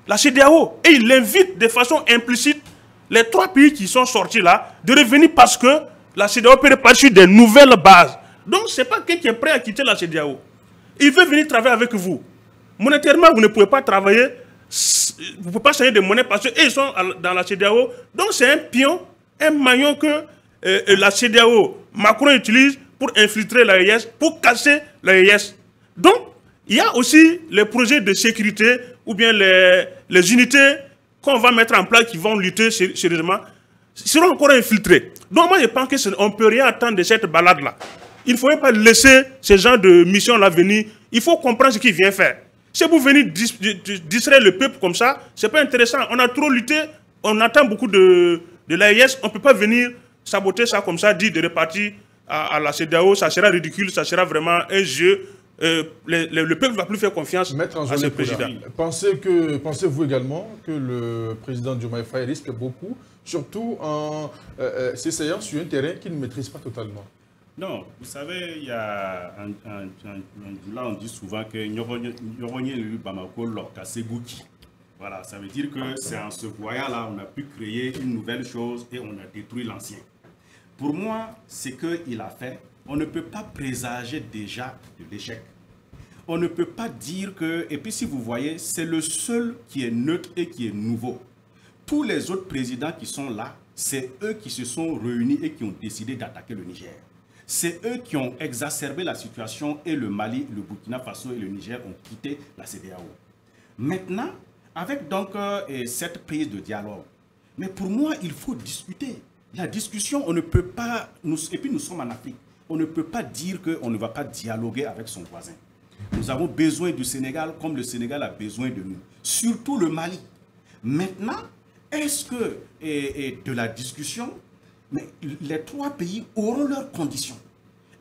la CEDEAO. Et il invite de façon implicite les 3 pays qui sont sortis là de revenir parce que la CEDEAO peut repartir sur de nouvelles bases. Donc ce n'est pas quelqu'un qui est prêt à quitter la CEDEAO. Il veut venir travailler avec vous. Monétairement, vous ne pouvez pas travailler, vous ne pouvez pas changer de monnaie parce qu'ils sont dans la CEDEAO. Donc c'est un pion, un maillon que la CEDEAO, Macron utilise pour infiltrer l'AES, pour casser l'AES. Donc, il y a aussi les projets de sécurité ou bien les unités qu'on va mettre en place qui vont lutter sérieusement, seront encore infiltrés. Donc moi je pense qu'on ne peut rien attendre de cette balade-là. Il ne faut pas laisser ce genre de mission-là venir. Il faut comprendre ce qu'il vient faire. Si vous venez distraire le peuple comme ça, ce n'est pas intéressant. On a trop lutté, on attend beaucoup de l'AES, on ne peut pas venir saboter ça comme ça, dire de repartir à la CEDEAO, ça sera ridicule, ça sera vraiment un jeu. Le peuple ne va plus faire confiance à ce président. Pensez-vous également que le président Diomaye Faye risque beaucoup, surtout en s'essayant sur un terrain qu'il ne maîtrise pas totalement? Non, vous savez, il y a là on dit souvent que voilà, ça veut dire que c'est en se voyant là, on a pu créer une nouvelle chose et on a détruit l'ancien. Pour moi, ce qu'il a fait, on ne peut pas présager déjà de l'échec. On ne peut pas dire que... Et puis si vous voyez, c'est le seul qui est neutre et qui est nouveau. Tous les autres présidents qui sont là, c'est eux qui se sont réunis et qui ont décidé d'attaquer le Niger. C'est eux qui ont exacerbé la situation et le Mali, le Burkina Faso et le Niger ont quitté la CEDEAO. Maintenant, avec donc cette prise de dialogue, mais pour moi, il faut discuter. La discussion, on ne peut pas... et puis nous sommes en Afrique. On ne peut pas dire qu'on ne va pas dialoguer avec son voisin. Nous avons besoin du Sénégal comme le Sénégal a besoin de nous. Surtout le Mali. Maintenant, est-ce que de la discussion, mais les trois pays auront leurs conditions.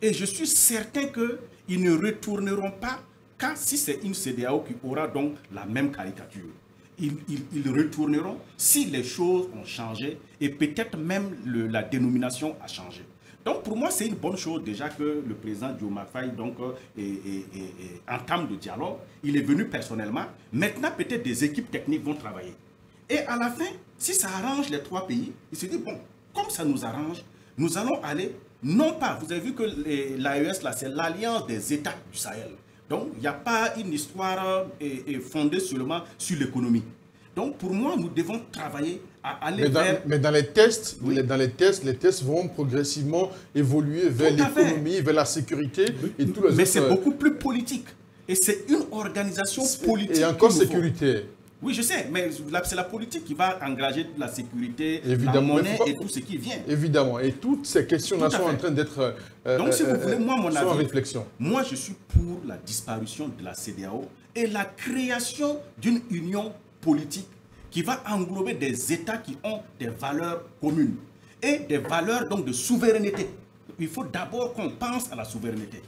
Et je suis certain qu'ils ne retourneront pas qu'à si c'est une CEDEAO qui aura donc la même caricature. Ils retourneront si les choses ont changé et peut-être même la dénomination a changé. Donc pour moi, c'est une bonne chose déjà que le président Diomaye Faye donc, entame le dialogue. Il est venu personnellement. Maintenant, peut-être des équipes techniques vont travailler. Et à la fin, si ça arrange les trois pays, il se dit, bon, comme ça nous arrange, nous allons aller, non pas, vous avez vu que l'AES, là, c'est l'alliance des États du Sahel. Donc, il n'y a pas une histoire fondée seulement sur l'économie. Donc, pour moi, nous devons travailler à aller vers... Mais dans les tests, oui. les tests vont progressivement évoluer vers l'économie, vers la sécurité et tout le reste. Mais c'est beaucoup plus politique. Et c'est une organisation politique. Et encore sécuritaire. Oui, je sais, mais c'est la politique qui va engager la sécurité, la monnaie et tout ce qui vient. Évidemment. Et toutes ces questions-là sont en train d'être donc, si vous voulez, moi, mon avis, en réflexion. Moi, je suis pour la disparition de la CEDEAO et la création d'une union politique qui va englober des États qui ont des valeurs communes et des valeurs donc, de souveraineté. Il faut d'abord qu'on pense à la souveraineté,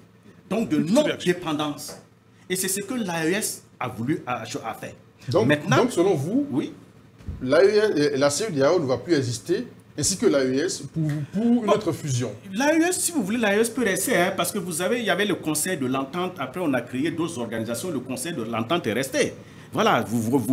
donc de non-dépendance. Et c'est ce que l'AES a voulu faire. Donc, maintenant, donc selon vous, oui, la CEDEAO ne va plus exister, ainsi que l'AES pour une autre fusion. L'AES, si vous voulez, l'AES peut rester, hein, parce que vous savez, il y avait le Conseil de l'Entente, après on a créé d'autres organisations, le Conseil de l'Entente est resté. Voilà,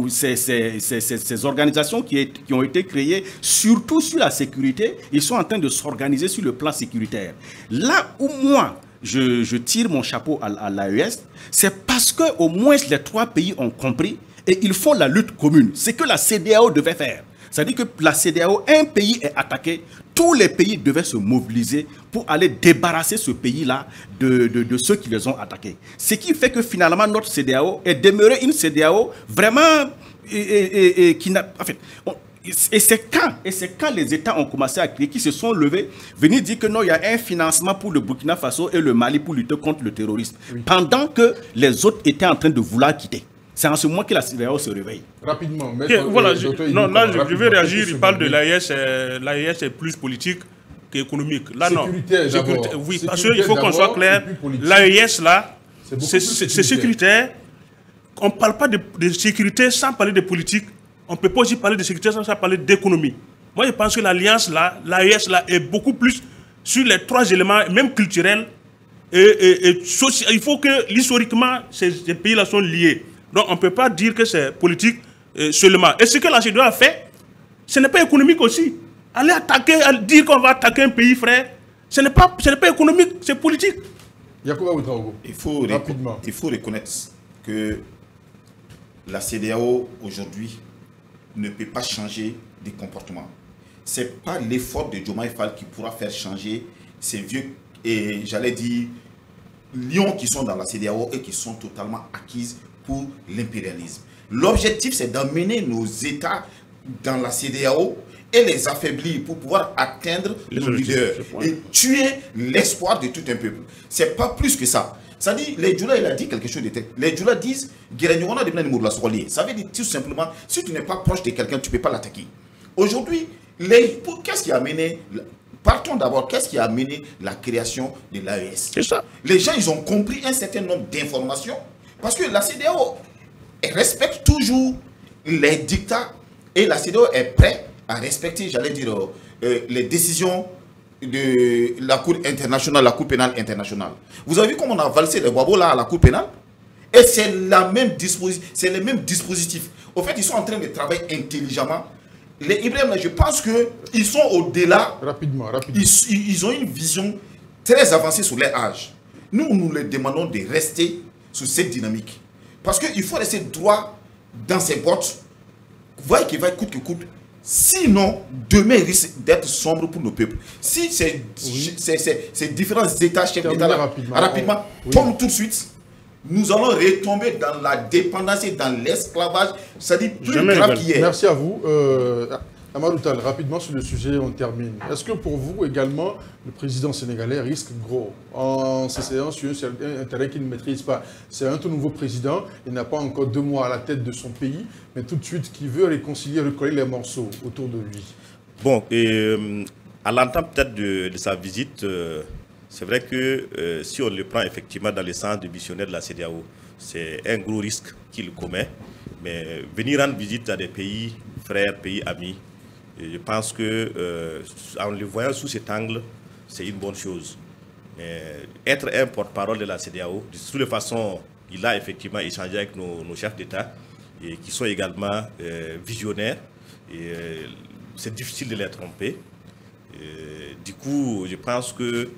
ces organisations qui ont été créées, surtout sur la sécurité, ils sont en train de s'organiser sur le plan sécuritaire. Là où moi, je tire mon chapeau à l'AES, c'est parce qu'au moins les trois pays ont compris et ils font la lutte commune. C'est que la CEDEAO devait faire. C'est-à-dire que la CEDEAO, un pays est attaqué, tous les pays devaient se mobiliser pour aller débarrasser ce pays-là de ceux qui les ont attaqués. Ce qui fait que finalement notre CEDEAO est demeurée une CEDEAO vraiment qui n'a... En fait, et c'est quand les États ont commencé à crier, qui se sont levés, venir dire que non, il y a un financement pour le Burkina Faso et le Mali pour lutter contre le terrorisme. Oui. Pendant que les autres étaient en train de vouloir quitter. C'est en ce moment que la CEDEAO se réveille. Rapidement. Voilà, je vais réagir. Il parle de l'AES. L'AES est plus politique qu'économique. Là, non. Sécurité, oui, parce qu'il faut qu'on soit clair. L'AES, là, c'est sécuritaire. On ne parle pas de sécurité sans parler de politique. On ne peut pas aussi parler de sécurité sans parler d'économie. Moi, je pense que l'Alliance, là, l'AES, là, est beaucoup plus sur les trois éléments, même culturels et social. Il faut que, historiquement, ces pays-là sont liés. Donc, on ne peut pas dire que c'est politique seulement. Et ce que la CEDEAO a fait, ce n'est pas économique aussi. Aller attaquer, dire qu'on va attaquer un pays, frère, ce n'est pas économique, c'est politique. Il faut reconnaître que la CEDEAO, aujourd'hui, ne peut pas changer des comportements. Ce n'est pas l'effort de Diomaye Faye qui pourra faire changer ces vieux, et j'allais dire, lions qui sont dans la CEDEAO et qui sont totalement acquises pour l'impérialisme. L'objectif, c'est d'amener nos États dans la CEDEAO et les affaiblir pour pouvoir atteindre nos leaders et tuer l'espoir de tout un peuple. Ce n'est pas plus que ça. Ça dit, les Djoula, il a dit quelque chose de tel. Les Djoula disent, ça veut dire tout simplement, si tu n'es pas proche de quelqu'un, tu ne peux pas l'attaquer. Aujourd'hui, qu'est-ce qui a amené... Partons d'abord, qu'est-ce qui a amené la création de l'AES? C'est ça. Les gens, ils ont compris un certain nombre d'informations parce que la CEDEAO respecte toujours les dictats et la CEDEAO est prête à respecter, j'allais dire, les décisions de la Cour internationale, la Cour pénale internationale. Vous avez vu comment on a valsé les Wabo là à la Cour pénale? Et c'est les mêmes dispositifs. Au fait, ils sont en train de travailler intelligemment. Les Ibrahim, je pense qu'ils sont au-delà. Rapidement. Ils ont une vision très avancés sur leur âge. Nous leur demandons de rester sur cette dynamique. Parce qu'il faut rester droit dans ses bottes. Vous voyez qu'il va coûte que coûte. Sinon, demain risque d'être sombre pour nos peuples. Si ces différents États, chefs d'État, rapidement tombent tout de suite, nous allons retomber dans la dépendance et dans l'esclavage, c'est-à-dire plus grave qu'hier. Merci à vous. Amadou Tall, rapidement sur le sujet, on termine. Est-ce que pour vous également, le président sénégalais risque gros en s'essayant sur un terrain qu'il ne maîtrise pas? C'est un tout nouveau président, il n'a pas encore 2 mois à la tête de son pays, mais tout de suite qui veut réconcilier, recoller les morceaux autour de lui. Bon, et à l'entame peut-être de sa visite, c'est vrai que si on le prend effectivement dans le sens du missionnaire de la CEDEAO, c'est un gros risque qu'il commet. Mais venir rendre visite à des pays frères, pays amis, je pense que en le voyant sous cet angle, c'est une bonne chose. Mais être un porte-parole de la CEDEAO, de toutes les façons, il a effectivement échangé avec nos chefs d'État, et qui sont également visionnaires. C'est difficile de les tromper. Du coup, je pense que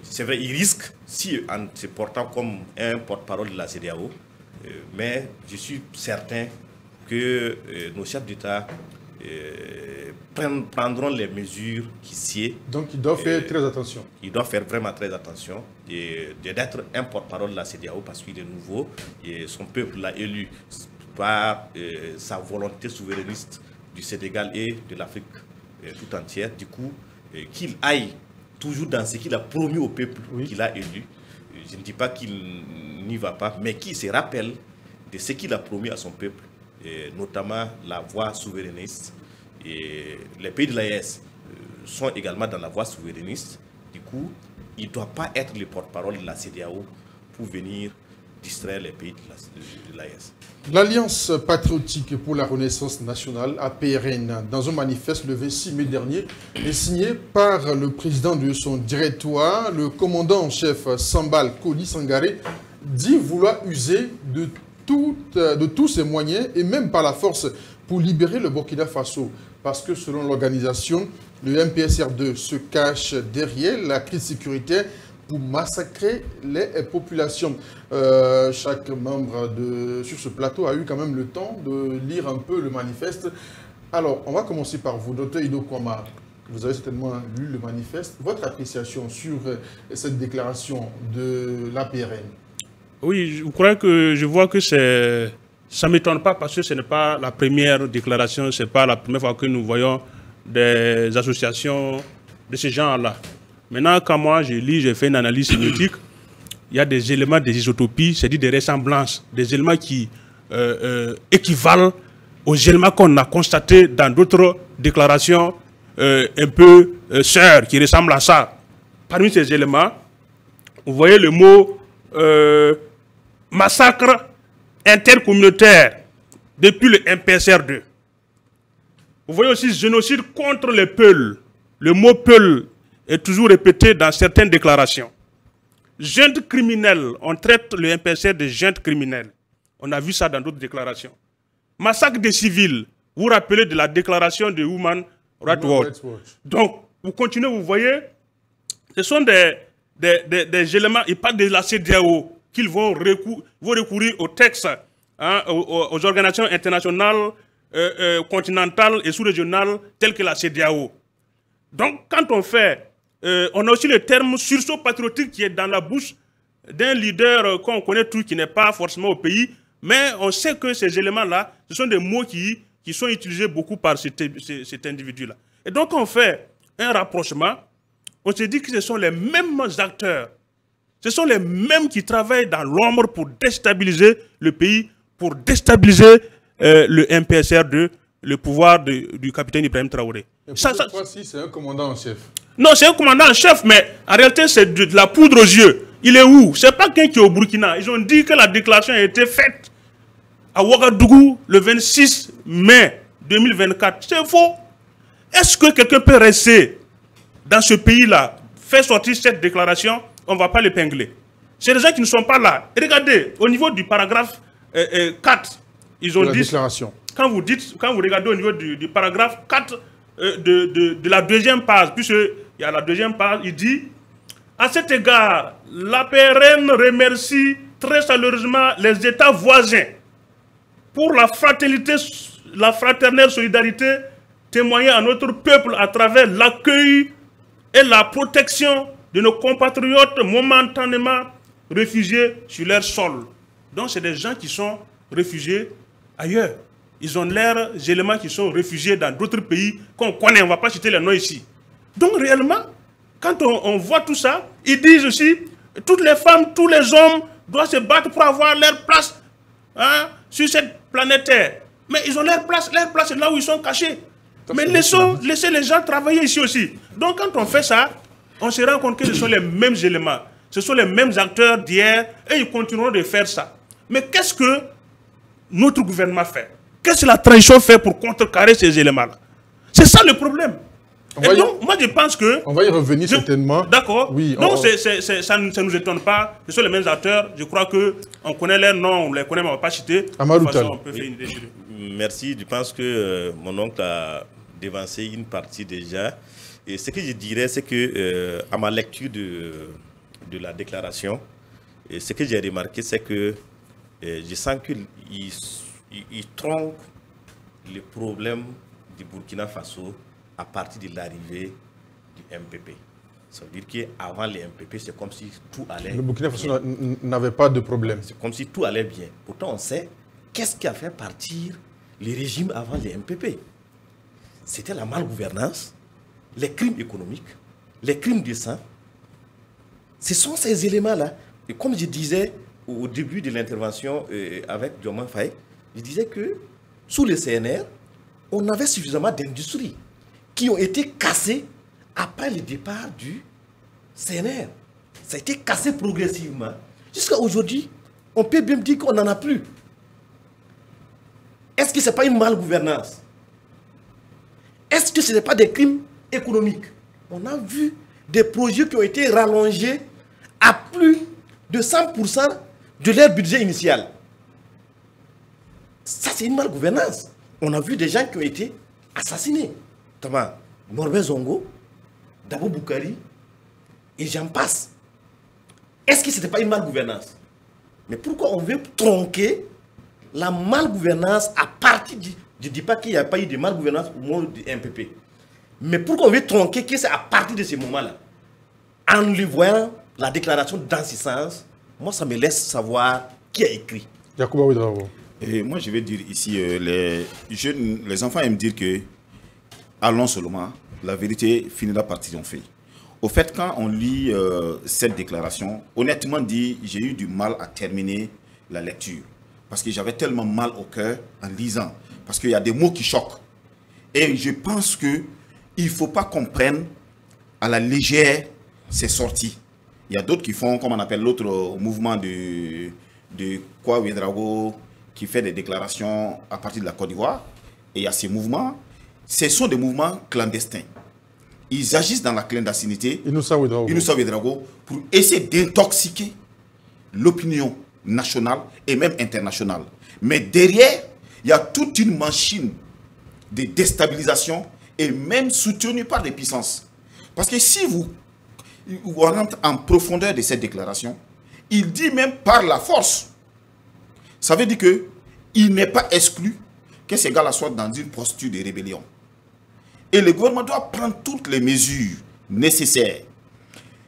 c'est vrai, il risque, si en se portant comme un porte-parole de la CEDEAO, mais je suis certain que nos chefs d'État prendront les mesures qui sied. Donc ils doivent faire très attention. Ils doivent faire vraiment très attention d'être un porte-parole de la CEDEAO parce qu'il est nouveau et son peuple l'a élu par sa volonté souverainiste du Sénégal et de l'Afrique tout entière. Du coup, qu'il aille toujours dans ce qu'il a promis au peuple qu'il a élu. Je ne dis pas qu'il n'y va pas, mais qu'il se rappelle de ce qu'il a promis à son peuple, et notamment la voie souverainiste. Et les pays de l'AES sont également dans la voie souverainiste. Du coup, il ne doit pas être le porte-parole de la CEDEAO pour venir distraire les pays de l'AES. L'Alliance patriotique pour la renaissance nationale, APRN, dans un manifeste le 26 mai dernier, est signé par le président de son directoire, le commandant en chef Sambal Koli Sangaré, dit vouloir user de tous ses moyens et même par la force pour libérer le Burkina Faso. Parce que selon l'organisation, le MPSR2 se cache derrière la crise sécuritaire pour massacrer les populations. Chaque membre sur ce plateau a eu quand même le temps de lire un peu le manifeste. Alors, on va commencer par vous, Dr Ido Kwama. Vous avez certainement lu le manifeste. Votre appréciation sur cette déclaration de l'APRN? Oui, je vois que ça ne m'étonne pas parce que ce n'est pas la première déclaration, ce n'est pas la première fois que nous voyons des associations de ce genre-là. Maintenant, quand moi je lis, j'ai fait une analyse sémiotique, il y a des éléments des isotopies, c'est-à-dire des ressemblances, des éléments qui équivalent aux éléments qu'on a constatés dans d'autres déclarations un peu sœurs qui ressemblent à ça. Parmi ces éléments, vous voyez le mot massacre intercommunautaire depuis le MPSR2. Vous voyez aussi génocide contre les Peuls. Le mot Peul est toujours répété dans certaines déclarations. Junte criminelle, on traite le MPSR de junte criminelle. On a vu ça dans d'autres déclarations. Massacre des civils, vous vous rappelez de la déclaration de Human Rights Watch. Donc, vous continuez, vous voyez, ce sont des éléments, ils parlent de la CEDEAO, qu'ils vont recourir aux textes, hein, aux organisations internationales, continentales et sous-régionales, telles que la CEDEAO. Donc, quand on fait, on a aussi le terme sursaut patriotique qui est dans la bouche d'un leader qu'on connaît tout, qui n'est pas forcément au pays, mais on sait que ces éléments-là, ce sont des mots qui sont utilisés beaucoup par cet individu-là. Et donc, on fait un rapprochement, on se dit que ce sont les mêmes acteurs, ce sont les mêmes qui travaillent dans l'ombre pour déstabiliser le pays, pour déstabiliser le MPSR2, le pouvoir du capitaine Ibrahim Traoré. Cette fois-ci, c'est un commandant en chef. Non, c'est un commandant en chef, mais en réalité, c'est de la poudre aux yeux. Il est où? C'est pas quelqu'un qui est au Burkina. Ils ont dit que la déclaration a été faite à Ouagadougou le 26 mai 2024. C'est faux. Est-ce que quelqu'un peut rester dans ce pays-là, faire sortir cette déclaration? On ne va pas l'épingler. C'est des gens qui ne sont pas là. Et regardez, au niveau du paragraphe 4, ils ont dit... Déclaration. Quand vous regardez au niveau du paragraphe 4 de la deuxième page, puisqu'il y a la deuxième page, il dit À cet égard, l'APRN remercie très chaleureusement les États voisins pour la fraternité, la fraternelle solidarité témoignée à notre peuple à travers l'accueil et la protection de nos compatriotes momentanément réfugiés sur leur sol. Donc c'est des gens qui sont réfugiés ailleurs. Ils ont leurs éléments qui sont réfugiés dans d'autres pays qu'on connaît, on ne va pas citer les noms ici. Donc réellement, quand on voit tout ça, ils disent aussi, toutes les femmes, tous les hommes doivent se battre pour avoir leur place sur cette planète Terre. Mais ils ont leur place est là où ils sont cachés. Mais laissez les gens travailler ici aussi. Donc quand on fait ça, on se rend compte que ce sont les mêmes éléments, ce sont les mêmes acteurs d'hier et ils continueront de faire ça. Mais qu'est-ce que notre gouvernement fait? Qu'est-ce que la transition fait pour contrecarrer ces éléments-là? C'est ça le problème. Et donc, moi, je pense que... On va y revenir certainement. D'accord. Oui, non, ça ne nous étonne pas. Ce sont les mêmes acteurs. Je crois qu'on connaît leurs noms, on les connaît, mais on ne va pas citer. Amaroutal. Merci. Je pense que mon oncle a dévancé une partie déjà. Et ce que je dirais, c'est que, à ma lecture de la déclaration, et ce que j'ai remarqué, c'est que je sens qu'il tronque le problème du Burkina Faso à partir de l'arrivée du MPP. Ça veut dire qu'avant les MPP, c'est comme si tout allait bien. Le Burkina Faso n'avait pas de problème. C'est comme si tout allait bien. Pourtant, on sait qu'est-ce qui a fait partir les régimes avant les MPP. C'était la malgouvernance, les crimes économiques, les crimes de sang. Ce sont ces éléments-là. Et comme je disais au début de l'intervention avec Diomaye Faye, je disais que sous le CNR, on avait suffisamment d'industries qui ont été cassées après le départ du CNR. Ça a été cassé progressivement. Jusqu'à aujourd'hui, on peut bien dire qu'on n'en a plus. Est-ce que ce n'est pas une malgouvernance? Est-ce que ce n'est pas des crimes économiques? On a vu des projets qui ont été rallongés à plus de 100% de leur budget initial. Ça, c'est une malgouvernance. On a vu des gens qui ont été assassinés. Notamment Norbert Zongo, Dabo Boukari, et j'en passe. Est-ce que ce n'était pas une malgouvernance? Mais pourquoi on veut tronquer la malgouvernance à partir du... Je ne dis pas qu'il n'y a pas eu de malgouvernance au moment du MPP. Mais pourquoi on veut tronquer que c'est à partir de ce moment-là? En lui voyant la déclaration dans ce sens, moi ça me laisse savoir qui a écrit. Yacouba Ouedraogo. Et moi je vais dire ici, les enfants aiment dire que allons seulement, la vérité finira par triompher. Au fait, quand on lit cette déclaration, honnêtement dit, j'ai eu du mal à terminer la lecture. Parce que j'avais tellement mal au cœur en lisant. Parce qu'il y a des mots qui choquent. Et je pense qu'il ne faut pas qu'on prenne à la légère ces sorties. Il y a d'autres qui font, comme on appelle l'autre mouvement de Kwa Ouedraogo, qui fait des déclarations à partir de la Côte d'Ivoire. Et il y a ces mouvements. Ce sont des mouvements clandestins. Ils agissent dans la clandestinité. Inoussa Ouedraogo pour essayer d'intoxiquer l'opinion nationale et même internationale. Mais derrière, il y a toute une machine de déstabilisation et même soutenue par des puissances. Parce que si vous rentrez en profondeur de cette déclaration, il dit même par la force. Ça veut dire qu'il n'est pas exclu que ces gars-là soient dans une posture de rébellion. Et le gouvernement doit prendre toutes les mesures nécessaires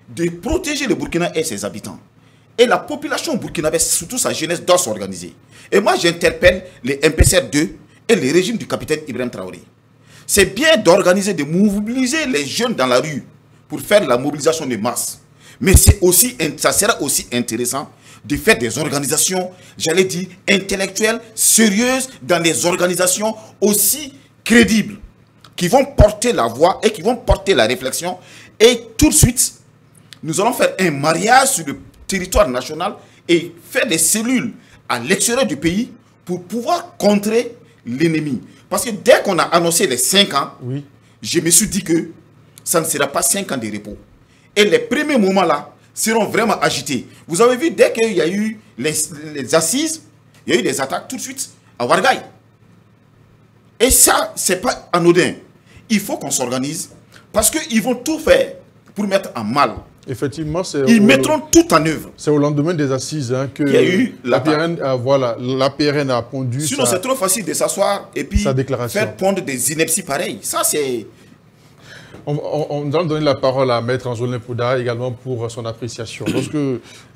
de protéger le Burkina et ses habitants. Et la population burkinabé, surtout sa jeunesse, doit s'organiser. Et moi, j'interpelle les MPCR2 et le régime du capitaine Ibrahim Traoré. C'est bien d'organiser, de mobiliser les jeunes dans la rue pour faire la mobilisation de masse. Mais ça sera aussi intéressant de faire des organisations, j'allais dire, intellectuelles, sérieuses, dans des organisations aussi crédibles, qui vont porter la voix et qui vont porter la réflexion. Et tout de suite, nous allons faire un mariage sur le territoire national et faire des cellules à l'extérieur du pays pour pouvoir contrer l'ennemi. Parce que dès qu'on a annoncé les 5 ans, oui, je me suis dit que ça ne sera pas 5 ans de repos. Et les premiers moments là seront vraiment agités. Vous avez vu, dès qu'il y a eu les assises, il y a eu des attaques tout de suite à Ouarghaï. Et ça, c'est pas anodin. Il faut qu'on s'organise parce qu'ils vont tout faire pour mettre en mal Effectivement, ils mettront tout en œuvre. C'est au lendemain des assises hein, que l'APRN a pondu. Sinon, c'est trop facile de s'asseoir et puis faire pondre des inepties pareilles. Ça, c'est... On va donner la parole à Maître Anzolin Pouda également pour son appréciation. Lorsque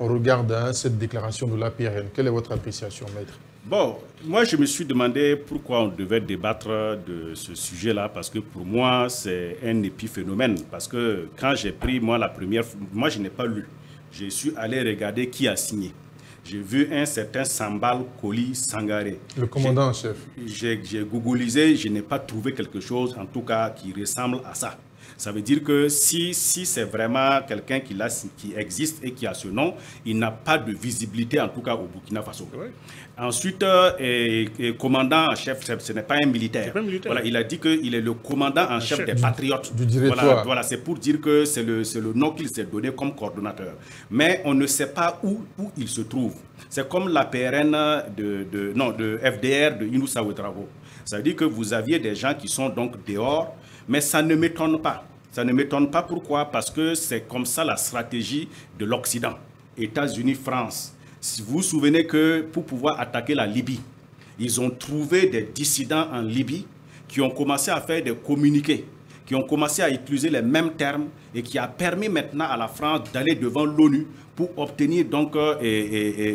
on regarde cette déclaration de l'APRN, quelle est votre appréciation, Maître? Bon, moi je me suis demandé pourquoi on devait débattre de ce sujet-là, parce que pour moi c'est un épiphénomène. Parce que quand j'ai pris, moi je n'ai pas lu. Je suis allé regarder qui a signé. J'ai vu un certain Sambal Koli Sangaré. Le commandant en chef. J'ai googlisé, je n'ai pas trouvé quelque chose en tout cas qui ressemble à ça. Ça veut dire que si c'est vraiment quelqu'un qui existe et qui a ce nom, il n'a pas de visibilité, en tout cas au Burkina Faso. Ouais. Ensuite, commandant en chef, ce n'est pas un militaire. Voilà, il a dit qu'il est le commandant en chef des patriotes. Du directoire. Voilà, c'est pour dire que c'est le nom qu'il s'est donné comme coordonnateur. Mais on ne sait pas où il se trouve. C'est comme la PRN de FDR de Inoussa Ouedraogo. Ça veut dire que vous aviez des gens qui sont donc dehors. Mais ça ne m'étonne pas. Ça ne m'étonne pas. Pourquoi? Parce que c'est comme ça la stratégie de l'Occident. États-Unis, France. Si vous vous souvenez que pour pouvoir attaquer la Libye, ils ont trouvé des dissidents en Libye qui ont commencé à faire des communiqués, qui ont commencé à utiliser les mêmes termes et qui a permis maintenant à la France d'aller devant l'ONU pour obtenir donc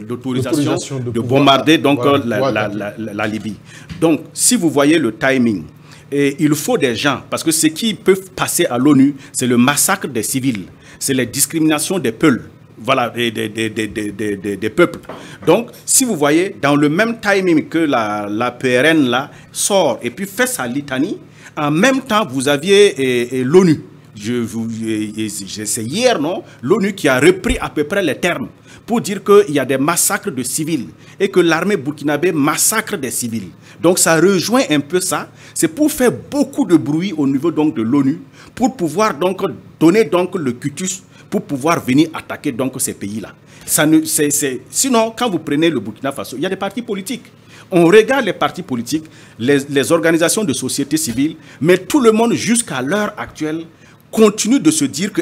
l'autorisation de bombarder donc la Libye. Donc, si vous voyez le timing, et il faut des gens, parce que ce qui peut passer à l'ONU, c'est le massacre des civils, c'est les discriminations des peuples, voilà, des peuples. Donc, si vous voyez, dans le même timing que la PRN là, sort et puis fait sa litanie, en même temps, vous aviez l'ONU. C'est hier, non? L'ONU qui a repris à peu près les termes pour dire qu'il y a des massacres de civils et que l'armée burkinabé massacre des civils. Donc ça rejoint un peu ça. C'est pour faire beaucoup de bruit au niveau donc de l'ONU, pour pouvoir donc donner donc le cutus pour pouvoir venir attaquer donc ces pays-là. Sinon, quand vous prenez le Burkina Faso, il y a des partis politiques. On regarde les partis politiques, les organisations de société civile, mais tout le monde jusqu'à l'heure actuelle continue de se dire que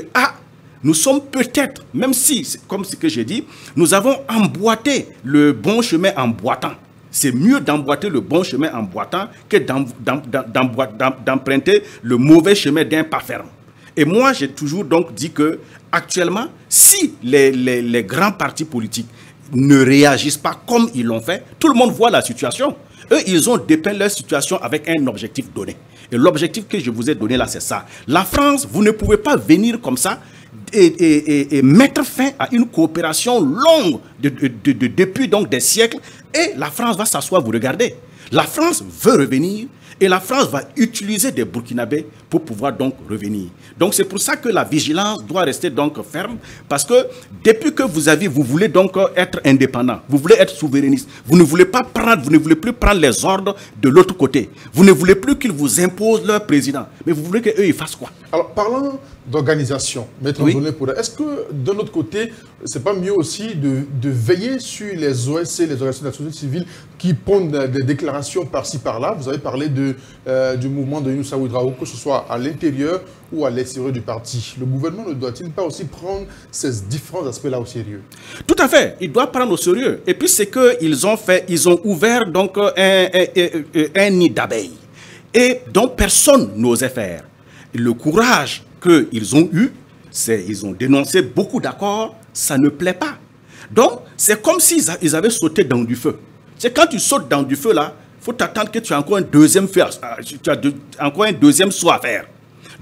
nous sommes peut-être, même si, comme ce que j'ai dit, nous avons emboîté le bon chemin en boitant. C'est mieux d'emboîter le bon chemin en boitant que d'emprunter le mauvais chemin d'un pas ferme. Et moi, j'ai toujours donc dit que actuellement, si les grands partis politiques ne réagissent pas comme ils l'ont fait, tout le monde voit la situation. Eux, ils ont dépeint leur situation avec un objectif donné. Et l'objectif que je vous ai donné là, c'est ça. La France, vous ne pouvez pas venir comme ça et mettre fin à une coopération longue depuis donc des siècles. Et la France va s'asseoir, vous regardez. La France veut revenir et la France va utiliser des Burkinabés pour pouvoir donc revenir. Donc c'est pour ça que la vigilance doit rester donc ferme, parce que depuis que vous voulez donc être indépendant, vous voulez être souverainiste, vous ne voulez plus prendre les ordres de l'autre côté. Vous ne voulez plus qu'ils vous imposent leur président, mais vous voulez qu'eux ils fassent quoi? Alors parlant d'organisation, Maître Anzolin Pouda, est-ce que de notre côté, c'est pas mieux aussi de veiller sur les OSC, les organisations de la société civile qui pondent des déclarations par-ci par-là? Vous avez parlé du mouvement de Inoussa Ouedraogo, que ce soit à l'intérieur ou à l'extérieur du parti. Le gouvernement ne doit-il pas aussi prendre ces différents aspects-là au sérieux? Tout à fait, il doit prendre au sérieux. Et puis c'est qu'ils ont fait, ils ont ouvert donc un nid d'abeilles et dont personne n'osait faire. Le courage qu'ils ont eu, ils ont dénoncé beaucoup d'accords, ça ne plaît pas. Donc, c'est comme s'ils avaient sauté dans du feu. C'est quand tu sautes dans du feu, là, il faut t'attendre que tu as encore un deuxième feu, encore un deuxième saut à faire.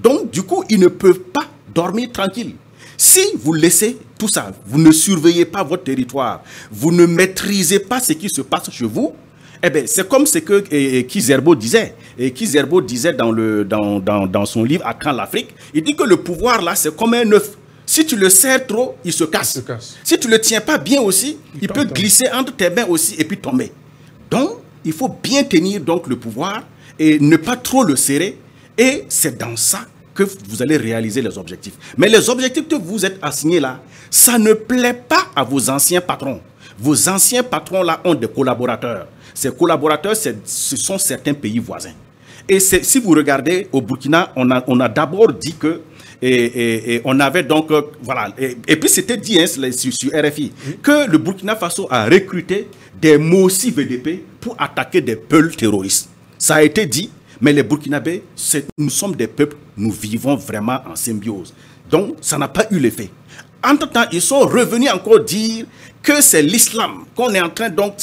Donc, du coup, ils ne peuvent pas dormir tranquille. Si vous laissez tout ça, vous ne surveillez pas votre territoire, vous ne maîtrisez pas ce qui se passe chez vous, eh bien, c'est comme ce que Kizerbo disait. Et Kizerbo disait dans son livre « À quand l'Afrique », il dit que le pouvoir, là, c'est comme un œuf. Si tu le serres trop, il se casse. Si tu ne le tiens pas bien aussi, il peut glisser entre tes mains aussi et puis tomber. Donc, il faut bien tenir donc le pouvoir et ne pas trop le serrer. Et c'est dans ça que vous allez réaliser les objectifs. Mais les objectifs que vous êtes assignés là, ça ne plaît pas à vos anciens patrons. Vos anciens patrons là ont des collaborateurs. Ces collaborateurs, ce sont certains pays voisins. Et si vous regardez, au Burkina, on a d'abord dit que et on avait donc, voilà, et puis c'était dit hein, sur RFI, que le Burkina Faso a recruté des Mossi VDP pour attaquer des peuples terroristes. Ça a été dit, mais les Burkinabés, nous sommes des peuples, nous vivons vraiment en symbiose. Donc, ça n'a pas eu l'effet. Entre-temps, ils sont revenus encore dire que c'est l'islam qu'on est en train, donc,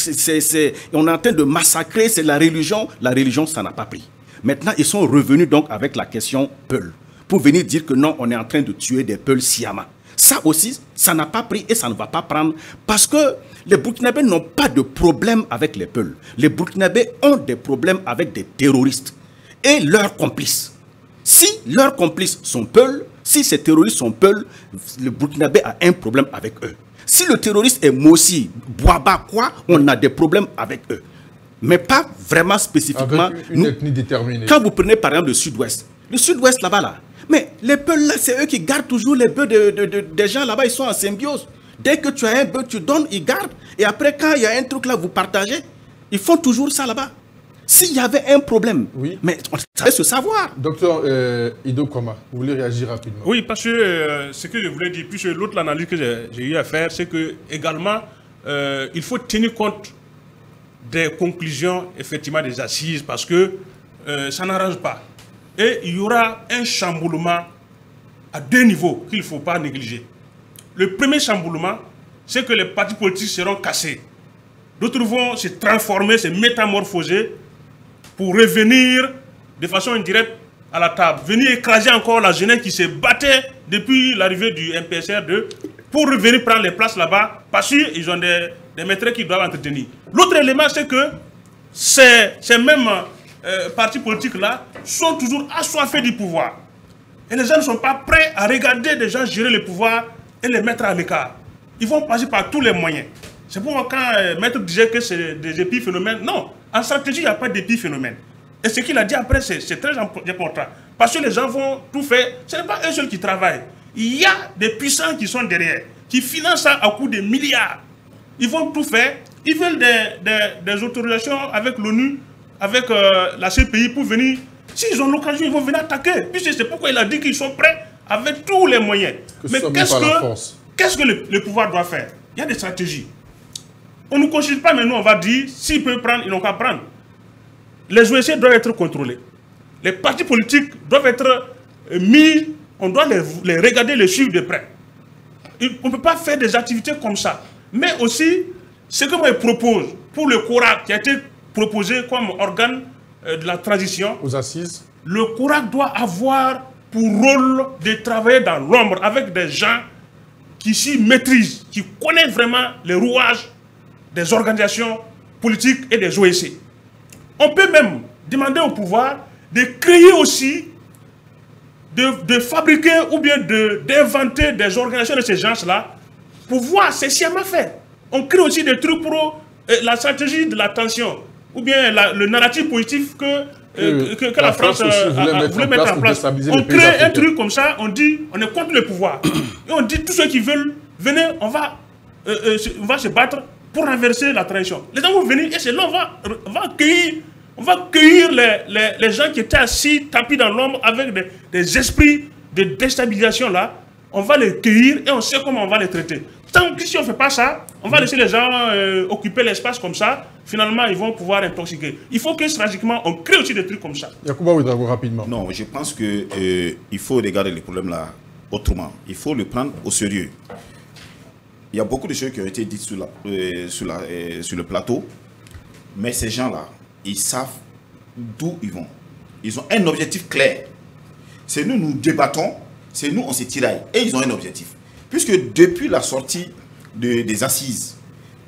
on est en train de massacrer, c'est la religion. La religion, ça n'a pas pris. Maintenant, ils sont revenus donc avec la question Peul, pour venir dire que non, on est en train de tuer des Peuls sciemment. Ça aussi, ça n'a pas pris et ça ne va pas prendre parce que les Burkinabés n'ont pas de problème avec les Peuls. Les Burkinabés ont des problèmes avec des terroristes et leurs complices. Si leurs complices sont Peuls, si ces terroristes sont Peuls, le Burkinabé a un problème avec eux. Si le terroriste est Mossi, Bouaba, quoi, on a des problèmes avec eux. Mais pas vraiment spécifiquement. Avec une ethnie déterminée. Quand vous prenez par exemple le sud-ouest là-bas, là, mais les Peuls là, c'est eux qui gardent toujours les bœufs des gens là-bas, ils sont en symbiose. Dès que tu as un bœuf, tu donnes, ils gardent. Et après, quand il y a un truc là, vous partagez. Ils font toujours ça là-bas. S'il y avait un problème, oui. Mais on savait se savoir. Docteur Ido Koma, vous voulez réagir rapidement? Oui, parce que ce que je voulais dire, puisque l'autre analyse que j'ai eu à faire, c'est que également, il faut tenir compte des conclusions, effectivement, des assises, parce que ça n'arrange pas. Et il y aura un chamboulement à deux niveaux qu'il ne faut pas négliger. Le premier chamboulement, c'est que les partis politiques seront cassés. D'autres vont se transformer, se métamorphoser pour revenir de façon indirecte à la table. Venir écraser encore la jeunesse qui se battait depuis l'arrivée du MPSR2 pour revenir prendre les places là-bas parce qu'ils ont des maîtres qui doivent entretenir. L'autre élément, c'est que ces mêmes partis politiques-là sont toujours assoiffés du pouvoir. Et les gens ne sont pas prêts à regarder des gens gérer le pouvoir et les mettre à l'écart. Ils vont passer par tous les moyens. C'est pourquoi quand Maître disait que c'est des épiphénomènes, non, en stratégie, il n'y a pas d'épiphénomène. Et ce qu'il a dit après, c'est très important. Parce que les gens vont tout faire. Ce n'est pas eux seuls qui travaillent. Il y a des puissants qui sont derrière, qui financent ça à coût de milliards. Ils vont tout faire. Ils veulent des autorisations avec l'ONU, avec la CPI pour venir. S'ils ont l'occasion, ils vont venir attaquer. Puisque c'est pourquoi il a dit qu'ils sont prêts avec tous les moyens. Mais qu'est-ce que le pouvoir doit faire? Il y a des stratégies. On ne nous consulte pas, mais nous, on va dire, s'ils peuvent prendre, ils n'ont qu'à prendre. Les OSC doivent être contrôlés. Les partis politiques doivent être mis, on doit les regarder, les suivre de près. On ne peut pas faire des activités comme ça. Mais aussi, ce que moi je propose pour le CORAC, qui a été proposé comme organe de la transition, aux assises, le CORAC doit avoir pour rôle de travailler dans l'ombre avec des gens qui s'y maîtrisent, qui connaissent vraiment les rouages des organisations politiques et des OSC. On peut même demander au pouvoir de créer aussi, de fabriquer ou bien d'inventer des organisations de ces gens-là pour voir, c'est sciemment fait. On crée aussi des trucs pour la stratégie de la tension ou bien le narratif positif que la France voulait mettre en place. On crée un truc comme ça, on dit, on est contre le pouvoir. Et on dit, tous ceux qui veulent, venez, on va se battre pour renverser la transition. Les gens vont venir et c'est là on va accueillir les gens qui étaient assis, tapis dans l'ombre avec des esprits de déstabilisation là. On va les cueillir et on sait comment on va les traiter. Tant que si on ne fait pas ça, on va laisser les gens occuper l'espace comme ça. Finalement, ils vont pouvoir intoxiquer. Il faut que stratégiquement, on crée aussi des trucs comme ça. Yacouba Ouedraogo, rapidement. Non, je pense qu'il faut regarder les problèmes là autrement. Il faut le prendre au sérieux. Il y a beaucoup de choses qui ont été dites sur le plateau, mais ces gens-là, ils savent d'où ils vont. Ils ont un objectif clair. C'est nous, nous débattons, c'est nous, on se tiraille. Et ils ont un objectif. Puisque depuis la sortie des assises,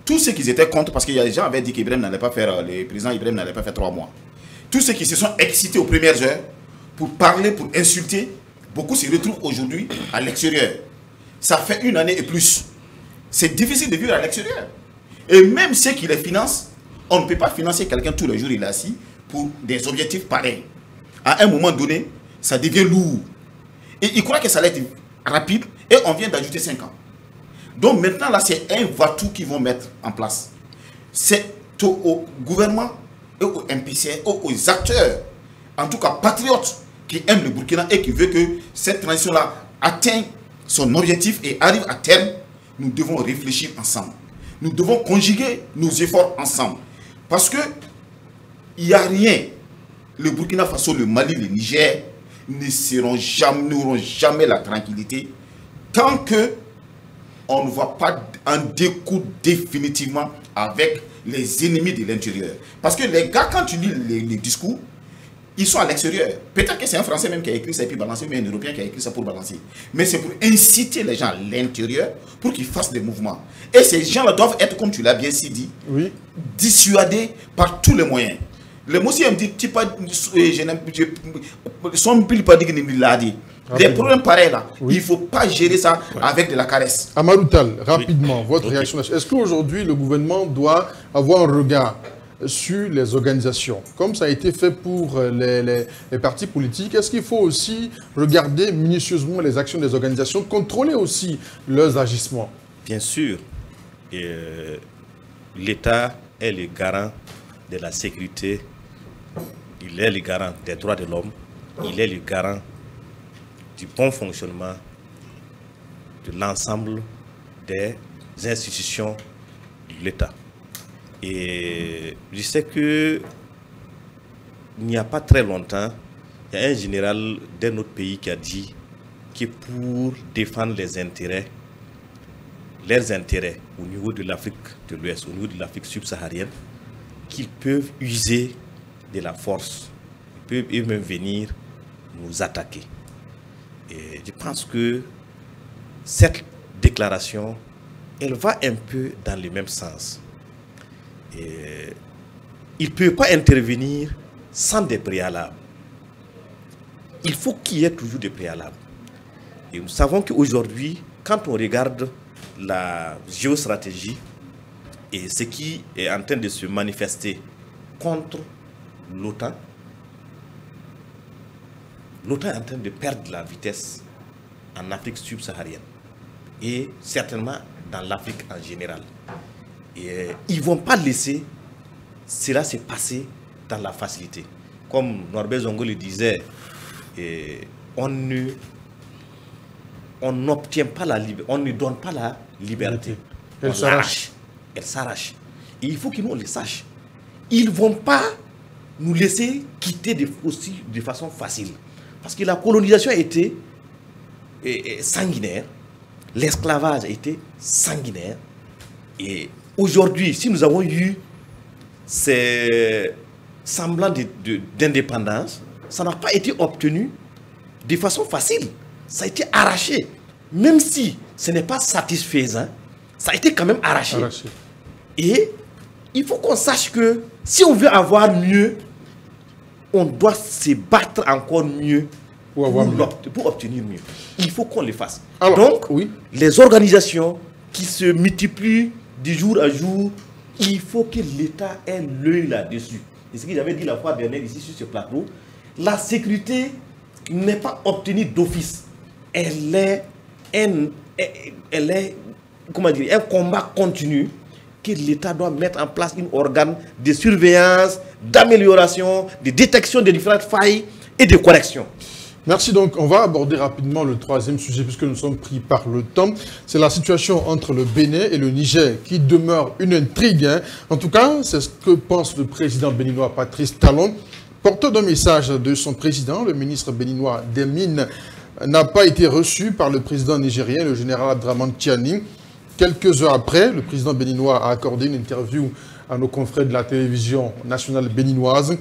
tous ceux qui étaient contre, parce qu'il y a des gens qui avaient dit qu'Ibrahim n'allait pas faire, le président Ibrahim n'allait pas faire 3 mois. Tous ceux qui se sont excités aux premières heures pour parler, pour insulter, beaucoup se retrouvent aujourd'hui à l'extérieur. Ça fait 1 année et plus. C'est difficile de vivre à l'extérieur. Et même ceux qui les financent, on ne peut pas financer quelqu'un tous les jours, il est assis, pour des objectifs pareils. À un moment donné, ça devient lourd. Et ils croient que ça allait être rapide, et on vient d'ajouter 5 ans. Donc maintenant, là, c'est un va-tout qu'ils vont mettre en place. C'est au gouvernement, et au MPCR, aux acteurs, en tout cas patriotes, qui aime le Burkina et qui veut que cette transition-là atteigne son objectif et arrive à terme, nous devons réfléchir ensemble. Nous devons conjuguer nos efforts ensemble. Parce que il n'y a rien. Le Burkina Faso, le Mali, le Niger n'auront jamais la tranquillité tant que on ne va pas en découdre définitivement avec les ennemis de l'intérieur. Parce que les gars, quand tu lis les discours, ils sont à l'extérieur. Peut-être que c'est un Français même qui a écrit ça et puis balancé, mais un Européen qui a écrit ça pour balancer. Mais c'est pour inciter les gens à l'intérieur pour qu'ils fassent des mouvements. Et ces gens-là doivent être, comme tu l'as bien dit, oui, dissuadés par tous les moyens. Le mot me dit, tu pas, des problèmes pareils là, oui. Il ne faut pas gérer ça avec de la caresse. Amadou Tall, rapidement, votre réaction. Est-ce qu'aujourd'hui le gouvernement doit avoir un regard sur les organisations, comme ça a été fait pour les partis politiques? Est-ce qu'il faut aussi regarder minutieusement les actions des organisations, contrôler aussi leurs agissements? Bien sûr, l'État est le garant de la sécurité, il est le garant des droits de l'homme, il est le garant du bon fonctionnement de l'ensemble des institutions de l'État. Et je sais que il n'y a pas très longtemps, il y a un général d'un autre pays qui a dit que pour défendre leurs intérêts au niveau de l'Afrique de l'Ouest, au niveau de l'Afrique subsaharienne, qu'ils peuvent user de la force, ils peuvent eux-mêmes venir nous attaquer. Et je pense que cette déclaration, elle va un peu dans le même sens. Et il ne peut pas intervenir sans des préalables. Il faut qu'il y ait toujours des préalables. Et nous savons qu'aujourd'hui, quand on regarde la géostratégie et ce qui est en train de se manifester contre l'OTAN, l'OTAN est en train de perdre la vitesse en Afrique subsaharienne et certainement dans l'Afrique en général. Et ils ne vont pas laisser cela se passer dans la facilité. Comme Norbert Zongo le disait, on n'obtient pas la liberté, on ne donne pas la liberté. Elle s'arrache. Elle s'arrache. Et il faut qu'ils nous le sachent. Ils ne vont pas nous laisser quitter aussi de façon facile. Parce que la colonisation a été sanguinaire, l'esclavage a été sanguinaire. Et aujourd'hui, si nous avons eu ces semblants d'indépendance, ça n'a pas été obtenu de façon facile. Ça a été arraché. Même si ce n'est pas satisfaisant, ça a été quand même arraché. Et il faut qu'on sache que si on veut avoir mieux, on doit se battre encore mieux pour obtenir mieux. Il faut qu'on le fasse. Alors, donc, oui, les organisations qui se multiplient de jour à jour, il faut que l'État ait l'œil là-dessus. Et ce que j'avais dit la fois dernière ici sur ce plateau, la sécurité n'est pas obtenue d'office. Elle est comment dire, un combat continu que l'État doit mettre en place un organe de surveillance, d'amélioration, de détection des différentes failles et de correction. Merci. Donc, on va aborder rapidement le troisième sujet puisque nous sommes pris par le temps. C'est la situation entre le Bénin et le Niger qui demeure une intrigue. En tout cas, c'est ce que pense le président béninois Patrice Talon. Porteur d'un message de son président, le ministre béninois des Mines n'a pas été reçu par le président nigérien, le général Abdraman Tiani. Quelques heures après, le président béninois a accordé une interview à nos confrères de la télévision nationale béninoise.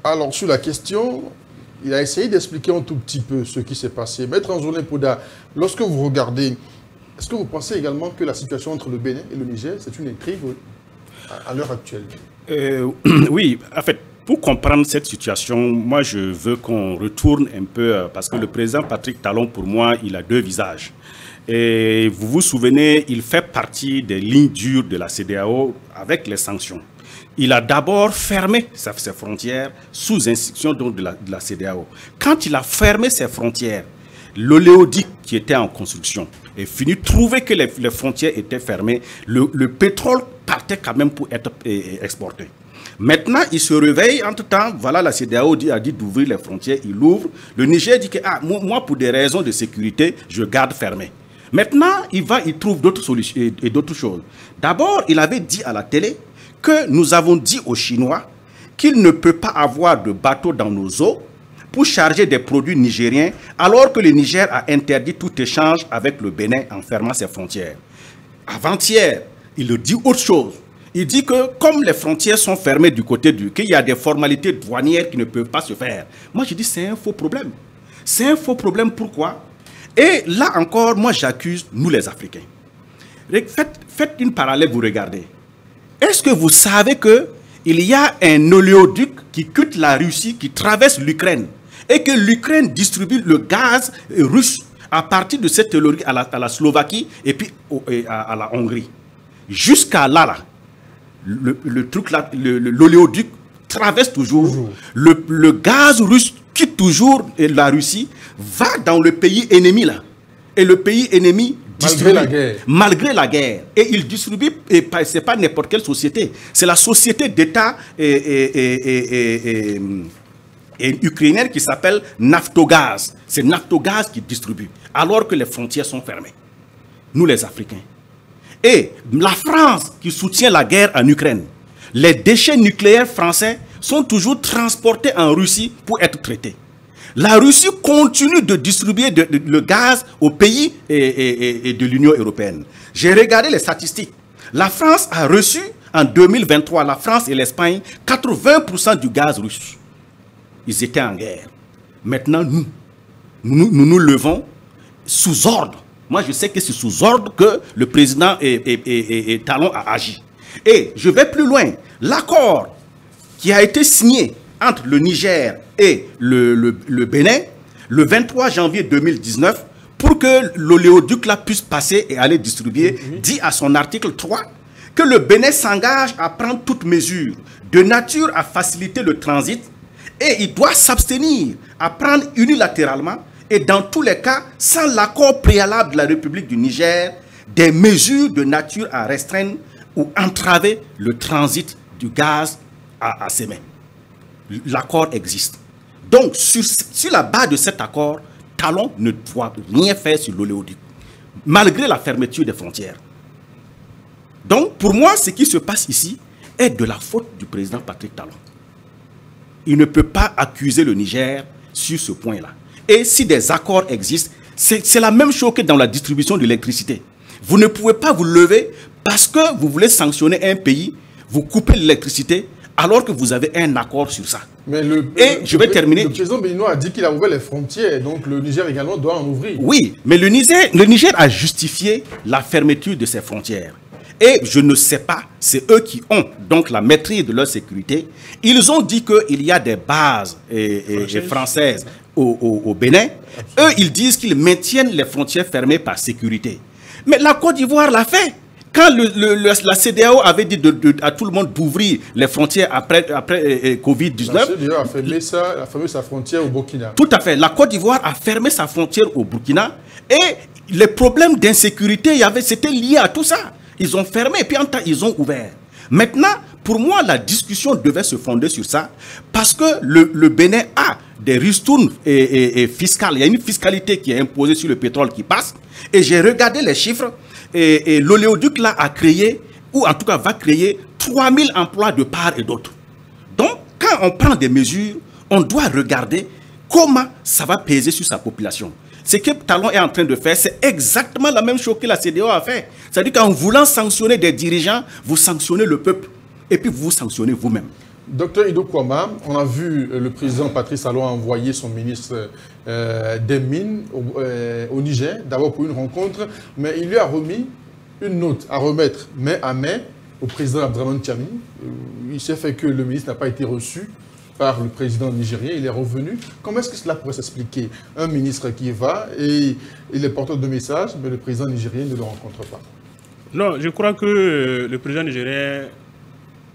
Alors, sur la question, il a essayé d'expliquer un tout petit peu ce qui s'est passé. Maître Anzolin Poda, lorsque vous regardez, est-ce que vous pensez également que la situation entre le Bénin et le Niger, c'est une intrigue à l'heure actuelle? Oui, en fait, pour comprendre cette situation, moi je veux qu'on retourne un peu, parce que le président Patrick Talon, pour moi, il a deux visages. Et vous vous souvenez, il fait partie des lignes dures de la CEDEAO avec les sanctions. Il a d'abord fermé ses frontières sous instruction donc de la CEDEAO. Quand il a fermé ses frontières, l'oléoduc qui était en construction est fini, trouver que les frontières étaient fermées, le pétrole partait quand même pour être exporté. Maintenant, il se réveille. Entre-temps, voilà, la CEDEAO a dit d'ouvrir les frontières. Il ouvre. Le Niger dit que moi, pour des raisons de sécurité, je garde fermé. Maintenant, il trouve d'autres solutions et d'autres choses. D'abord, il avait dit à la télé que nous avons dit aux Chinois qu'il ne peut pas avoir de bateau dans nos eaux pour charger des produits nigériens, alors que le Niger a interdit tout échange avec le Bénin en fermant ses frontières. Avant-hier, il dit autre chose. Il dit que comme les frontières sont fermées du côté qu'il y a des formalités douanières qui ne peuvent pas se faire. Moi, je dis c'est un faux problème. C'est un faux problème, pourquoi? Et là encore, moi j'accuse, nous les Africains. Faites une parallèle, vous regardez. Est-ce que vous savez qu'il y a un oléoduc qui quitte la Russie, qui traverse l'Ukraine, et que l'Ukraine distribue le gaz russe à partir de cet oléoduc à la Slovaquie et puis à la Hongrie. Jusqu'à là, l'oléoduc traverse toujours. Le gaz russe quitte toujours la Russie, va dans le pays ennemi là. Et le pays ennemi distribue. Malgré la guerre. Et il distribue, et ce n'est pas n'importe quelle société. C'est la société d'État ukrainienne qui s'appelle Naftogaz. C'est Naftogaz qui distribue, alors que les frontières sont fermées. Nous les Africains. Et la France qui soutient la guerre en Ukraine, les déchets nucléaires français sont toujours transportés en Russie pour être traités. La Russie continue de distribuer le gaz aux pays et de l'Union européenne. J'ai regardé les statistiques. La France a reçu en 2023, la France et l'Espagne, 80% du gaz russe. Ils étaient en guerre. Maintenant, nous levons sous ordre. Moi, je sais que c'est sous ordre que le président Talon a agi. Et je vais plus loin. L'accord qui a été signé entre le Niger et le Bénin, le 23 janvier 2019, pour que l'oléoduc là puisse passer et aller distribuer, dit à son article 3 que le Bénin s'engage à prendre toutes mesures de nature à faciliter le transit et il doit s'abstenir à prendre unilatéralement et dans tous les cas, sans l'accord préalable de la République du Niger, des mesures de nature à restreindre ou entraver le transit du gaz à ses mains. L'accord existe. Donc, sur la base de cet accord, Talon ne doit rien faire sur l'oléoduc, malgré la fermeture des frontières. Donc, pour moi, ce qui se passe ici est de la faute du président Patrick Talon. Il ne peut pas accuser le Niger sur ce point-là. Et si des accords existent, c'est la même chose que dans la distribution de l'électricité. Vous ne pouvez pas vous lever parce que vous voulez sanctionner un pays, vous coupez l'électricité, alors que vous avez un accord sur ça. Mais je vais terminer. Le président béninois a dit qu'il a ouvert les frontières, donc le Niger également doit en ouvrir. Oui, mais le Niger a justifié la fermeture de ses frontières. Et je ne sais pas, c'est eux qui ont donc la maîtrise de leur sécurité. Ils ont dit qu'il y a des bases françaises au Bénin. Eux, ils disent qu'ils maintiennent les frontières fermées par sécurité. Mais la Côte d'Ivoire l'a fait. Quand la CEDEAO avait dit à tout le monde d'ouvrir les frontières après Covid-19... La CEDEAO a fermé sa frontière au Burkina. Tout à fait. La Côte d'Ivoire a fermé sa frontière au Burkina. Et les problèmes d'insécurité, c'était lié à tout ça. Ils ont fermé et puis en temps, ils ont ouvert. Maintenant, pour moi, la discussion devait se fonder sur ça parce que le Bénin a des ristournes fiscales. Il y a une fiscalité qui est imposée sur le pétrole qui passe. Et j'ai regardé les chiffres et l'oléoduc là a créé, ou en tout cas va créer, 3000 emplois de part et d'autre. Donc, quand on prend des mesures, on doit regarder comment ça va peser sur sa population. Ce que Talon est en train de faire, c'est exactement la même chose que la CEDEAO a fait. C'est-à-dire qu'en voulant sanctionner des dirigeants, vous sanctionnez le peuple. Et puis vous vous sanctionnez vous-même. Docteur Ido Kouama, on a vu le président Patrice Talon envoyer son ministre des Mines au Niger, d'abord pour une rencontre, mais il lui a remis une note à remettre main à main au président Abdraman Tchani. Il s'est fait que le ministre n'a pas été reçu par le président nigérien, il est revenu. Comment est-ce que cela pourrait s'expliquer? Un ministre qui va et il est porteur de messages, mais le président nigérien ne le rencontre pas. Non, je crois que le président nigérien,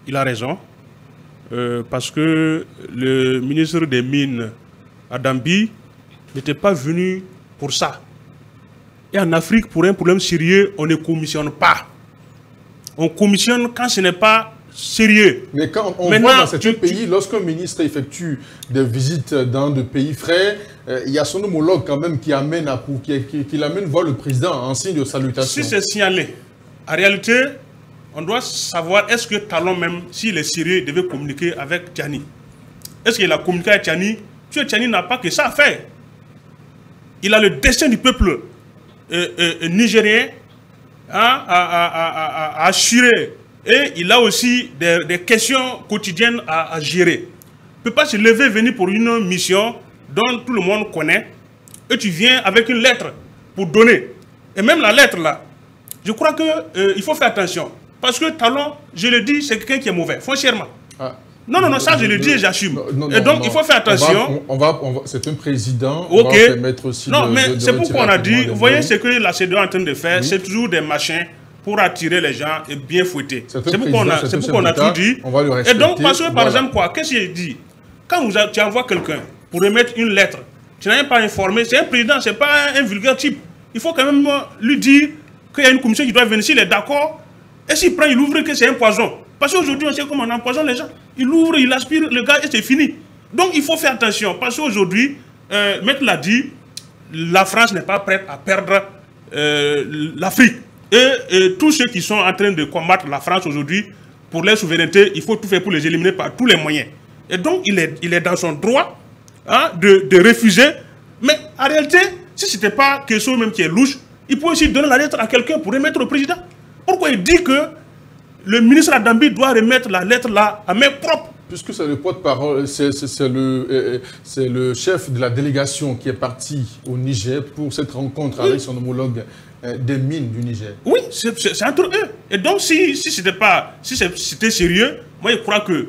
il a raison. Parce que le ministre des Mines, Adambi, n'était pas venu pour ça. Et en Afrique, pour un problème sérieux, on ne commissionne pas. On commissionne quand ce n'est pas sérieux. Mais quand on voit dans certains pays, lorsqu'un ministre effectue des visites dans des pays frères, il y a son homologue quand même qui l'amène voir le président en signe de salutation. Si c'est signalé, en réalité, on doit savoir est-ce que Talon même, s'il est sérieux, devait communiquer avec Tiani. Est-ce qu'il a communiqué avec Tiani? Tiani n'a pas que ça à faire. Il a le destin du peuple nigérien à assurer. Et il a aussi des questions quotidiennes à gérer. Il ne peut pas se lever et venir pour une mission dont tout le monde connaît. Et tu viens avec une lettre pour donner. Et même la lettre là, je crois qu'il faut faire attention. Parce que Talon, je le dis, c'est quelqu'un qui est mauvais, foncièrement. Ah. Non, ça je le dis et j'assume. Et donc il faut faire attention. C'est un président. Ok. On va permettre aussi non, mais c'est pourquoi on a dit, vous voyez ce que la CEDEAO est en train de faire, c'est toujours des machins pour attirer les gens et bien fouetter. C'est pourquoi on a tout dit. On va le respecter. Et donc, parce que par exemple, quoi, qu'est-ce qu'il dit? Quand tu envoies quelqu'un pour remettre une lettre, tu n'as même pas informé, c'est un président, c'est pas un vulgaire type. Il faut quand même lui dire qu'il y a une commission qui doit venir, s'il est d'accord. Et s'il prend, il ouvre que c'est un poison. Parce qu'aujourd'hui, on sait comment on empoisonne les gens. Il ouvre, il aspire le gars et c'est fini. Donc il faut faire attention. Parce qu'aujourd'hui, Maître l'a dit, la France n'est pas prête à perdre l'Afrique. Et tous ceux qui sont en train de combattre la France aujourd'hui, pour leur souveraineté, il faut tout faire pour les éliminer par tous les moyens. Et donc il est dans son droit de refuser. Mais en réalité, si ce n'était pas Kesso même qui est louche, il peut aussi donner la lettre à quelqu'un pour remettre au président. Pourquoi il dit que le ministre Adambi doit remettre la lettre là à main propre? Puisque c'est le porte-parole, c'est le chef de la délégation qui est parti au Niger pour cette rencontre avec son homologue des mines du Niger. Oui, c'est entre eux. Et donc si c'était sérieux, moi je crois que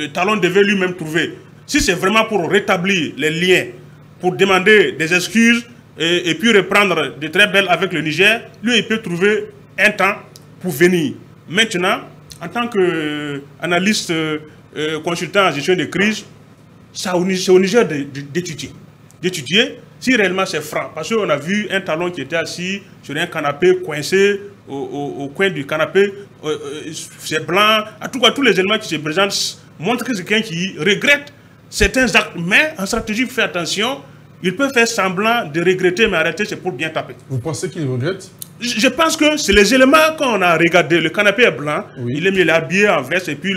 Talon devait lui-même trouver. Si c'est vraiment pour rétablir les liens, pour demander des excuses et puis reprendre de très belles avec le Niger, lui il peut trouver un temps pour venir. Maintenant, en tant qu'analyste consultant en gestion de crise, c'est au Niger d'étudier si réellement c'est franc. Parce qu'on a vu un Talon qui était assis sur un canapé coincé au coin du canapé, c'est blanc. En tout cas, tous les éléments qui se présentent montrent que c'est quelqu'un qui regrette certains actes. Mais en stratégie, il faut faire attention. Il peut faire semblant de regretter, mais arrêter, c'est pour bien taper. Vous pensez qu'il regrette? Je pense que c'est les éléments qu'on a regardé. Le canapé est blanc, oui. Il est habillé en veste et puis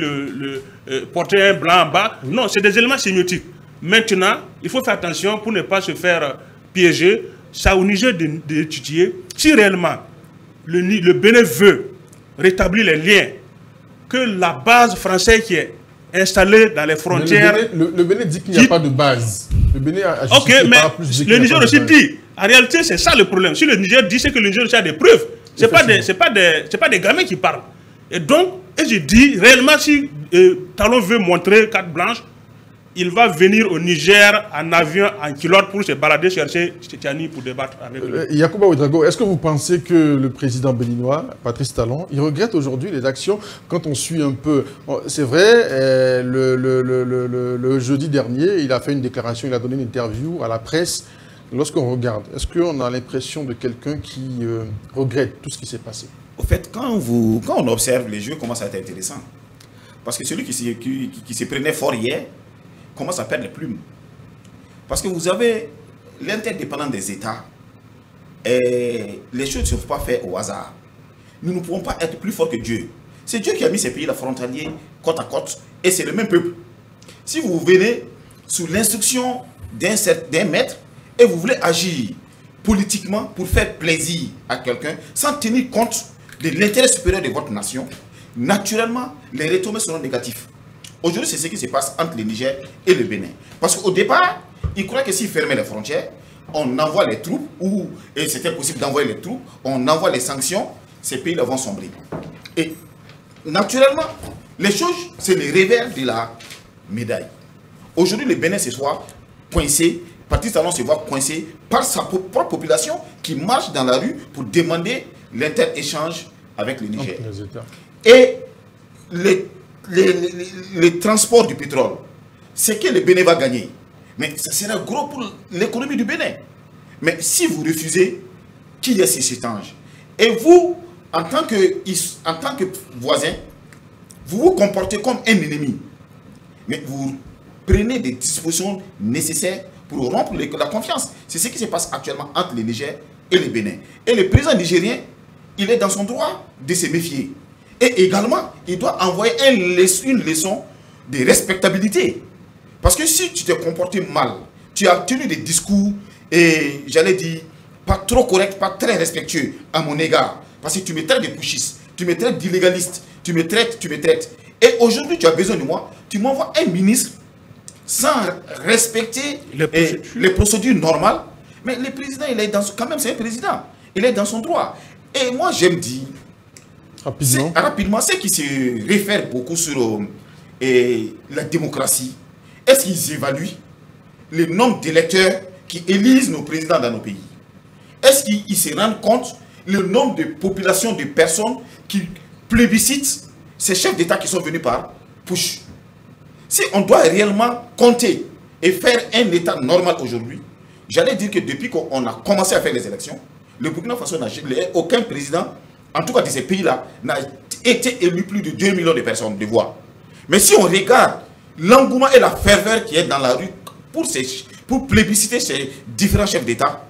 porter un blanc en bas. Oui. Non, c'est des éléments sémiotiques. Maintenant, il faut faire attention pour ne pas se faire piéger. Ça au Niger d'étudier si réellement le Bénin veut rétablir les liens, que la base française qui est installée dans les frontières... Le Bénin dit qu'il n'y a pas de base. Le Bénin a ok, mais le Niger aussi dit. En réalité, c'est ça le problème. Si le Niger dit, c'est que le Niger aussi a des preuves. Ce n'est pas des gamins qui parlent. Et donc, je dis, réellement, si Talon veut montrer carte blanche, il va venir au Niger en avion, en culotte, pour se balader, chercher Tiani pour débattre avec lui. Yacouba Ouedraogo, est-ce que vous pensez que le président béninois, Patrice Talon, il regrette aujourd'hui les actions quand on suit un peu... C'est vrai, le jeudi dernier, il a fait une déclaration, il a donné une interview à la presse. Lorsqu'on regarde, est-ce qu'on a l'impression de quelqu'un qui regrette tout ce qui s'est passé? Au fait, quand on observe, les jeux commencent à être intéressants. Parce que celui qui se prenait fort hier commence à perdre les plumes. Parce que vous avez l'interdépendance des États. Et les choses ne sont pas faites au hasard. Nous ne pouvons pas être plus forts que Dieu. C'est Dieu qui a mis ces pays-là frontaliers côte à côte. Et c'est le même peuple. Si vous venez sous l'instruction d'un maître, et vous voulez agir politiquement pour faire plaisir à quelqu'un, sans tenir compte de l'intérêt supérieur de votre nation, naturellement, les retombées seront négatifs. Aujourd'hui, c'est ce qui se passe entre le Niger et le Bénin. Parce qu'au départ, ils croyaient que s'ils fermaient les frontières, on envoie les troupes, et c'était possible d'envoyer les troupes, on envoie les sanctions, ces pays-là vont sombrer. Et naturellement, les choses, c'est le revers de la médaille. Aujourd'hui, le Bénin se soit coincé, Patrice Talon se voit coincé par sa propre population qui marche dans la rue pour demander l'inter-échange avec le Niger. Et les transports du pétrole, c'est que le Bénin va gagner. Mais ça sera gros pour l'économie du Bénin. Mais si vous refusez qu'il y ait ces échanges, et vous, en tant que voisin, vous vous comportez comme un ennemi. Mais vous prenez des dispositions nécessaires pour rompre la confiance. C'est ce qui se passe actuellement entre le Niger et le Bénin. Et le président nigérien, il est dans son droit de se méfier. Et également, il doit envoyer une leçon de respectabilité. Parce que si tu t'es comporté mal, tu as tenu des discours, et j'allais dire, pas trop corrects, pas très respectueux à mon égard. Parce que tu me traites de pushiste, tu me traites d'illégaliste, tu me traites. Et aujourd'hui, tu as besoin de moi, tu m'envoies un ministre sans respecter les procédures normales. Mais le président, il est quand même, c'est un président. Il est dans son droit. Et moi, j'aime dire, rapidement, ce qui se réfère beaucoup sur la démocratie, est-ce qu'ils évaluent le nombre d'électeurs qui élisent nos présidents dans nos pays? Est-ce qu'ils se rendent compte le nombre de populations, de personnes qui plébiscitent ces chefs d'État qui sont venus par push? Si on doit réellement compter et faire un État normal aujourd'hui, j'allais dire que depuis qu'on a commencé à faire les élections, le Burkina Faso n'a aucun président, en tout cas de ces pays-là, n'a été élu plus de 2 millions de personnes de voix. Mais si on regarde l'engouement et la ferveur qui est dans la rue pour plébisciter ces différents chefs d'État,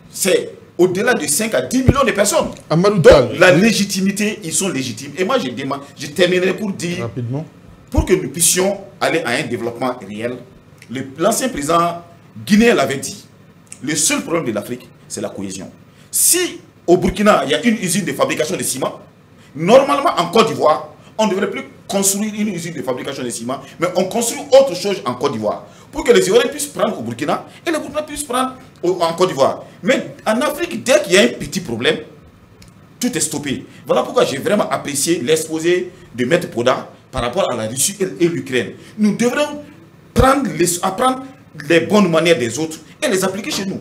c'est au-delà de 5 à 10 millions de personnes. Donc la légitimité, ils sont légitimes. Et moi, je terminerai pour dire, rapidement, pour que nous puissions aller à un développement réel, l'ancien président guinéen l'avait dit, le seul problème de l'Afrique, c'est la cohésion. Si au Burkina, il y a une usine de fabrication de ciment, normalement en Côte d'Ivoire, on ne devrait plus construire une usine de fabrication de ciment, mais on construit autre chose en Côte d'Ivoire. Pour que les Ivoiriens puissent prendre au Burkina et les Burkina puissent prendre en Côte d'Ivoire. Mais en Afrique, dès qu'il y a un petit problème, tout est stoppé. Voilà pourquoi j'ai vraiment apprécié l'exposé de Maître Poda par rapport à la Russie et l'Ukraine. Nous devrons apprendre les bonnes manières des autres et les appliquer chez nous.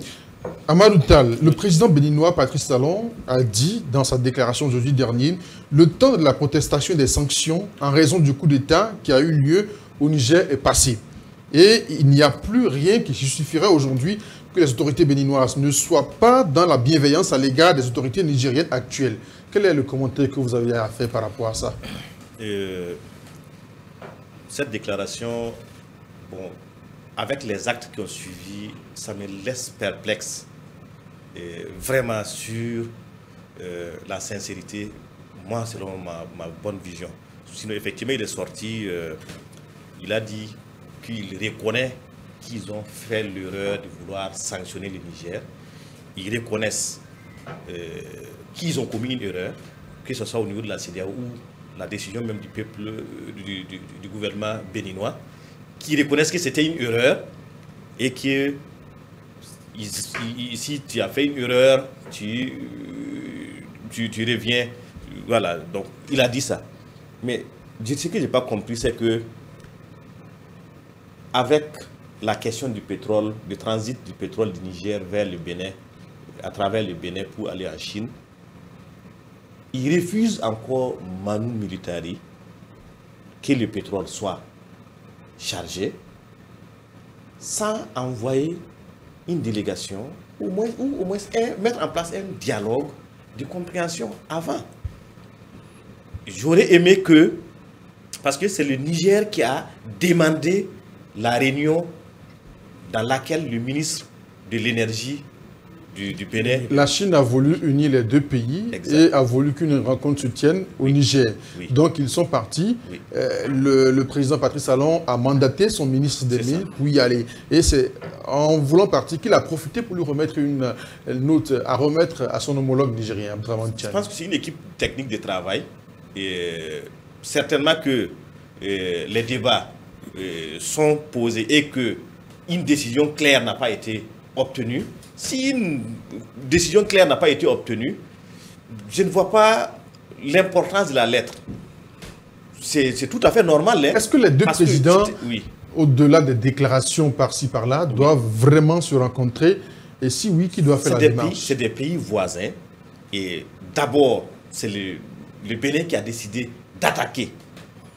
Amadou Tall, le président béninois Patrice Talon a dit dans sa déclaration jeudi dernier le temps de la protestation et des sanctions en raison du coup d'État qui a eu lieu au Niger est passé. Et il n'y a plus rien qui justifierait aujourd'hui que les autorités béninoises ne soient pas dans la bienveillance à l'égard des autorités nigériennes actuelles. Quel est le commentaire que vous avez à faire par rapport à ça? Cette déclaration, bon, avec les actes qui ont suivi, ça me laisse perplexe, vraiment sur la sincérité, moi, selon ma bonne vision. Sinon, effectivement, il est sorti, il a dit qu'il reconnaît qu'ils ont fait l'erreur de vouloir sanctionner le Niger. Ils reconnaissent qu'ils ont commis une erreur, que ce soit au niveau de la CEDEAO ou la décision même du peuple, du gouvernement béninois, qui reconnaissent que c'était une erreur et que si tu as fait une erreur, tu reviens. Voilà, donc il a dit ça. Mais ce que je n'ai pas compris, c'est que avec la question du pétrole, du transit du pétrole du Niger vers le Bénin, à travers le Bénin pour aller en Chine, il refuse encore manu militari que le pétrole soit chargé sans envoyer une délégation ou au moins mettre en place un dialogue de compréhension avant. J'aurais aimé que, parce que c'est le Niger qui a demandé la réunion dans laquelle le ministre de l'énergie du Bénin... La Chine a voulu unir les deux pays. Exact. Et a voulu qu'une rencontre se tienne au Niger. Oui. Donc ils sont partis. Oui. Le président Patrice Talon a mandaté son ministre des Mines pour y aller. Et c'est en voulant partir qu'il a profité pour lui remettre une note à remettre à son homologue nigérien. Je pense que c'est une équipe technique de travail. Et certainement que les débats sont posés et qu'une décision claire n'a pas été obtenue. Si une décision claire n'a pas été obtenue, je ne vois pas l'importance de la lettre. C'est tout à fait normal. Hein, est-ce que les deux présidents, au-delà des déclarations par-ci par-là, doivent vraiment se rencontrer? Et si oui, qui doit faire la démarche? C'est des pays voisins. Et d'abord, c'est le Bénin qui a décidé d'attaquer,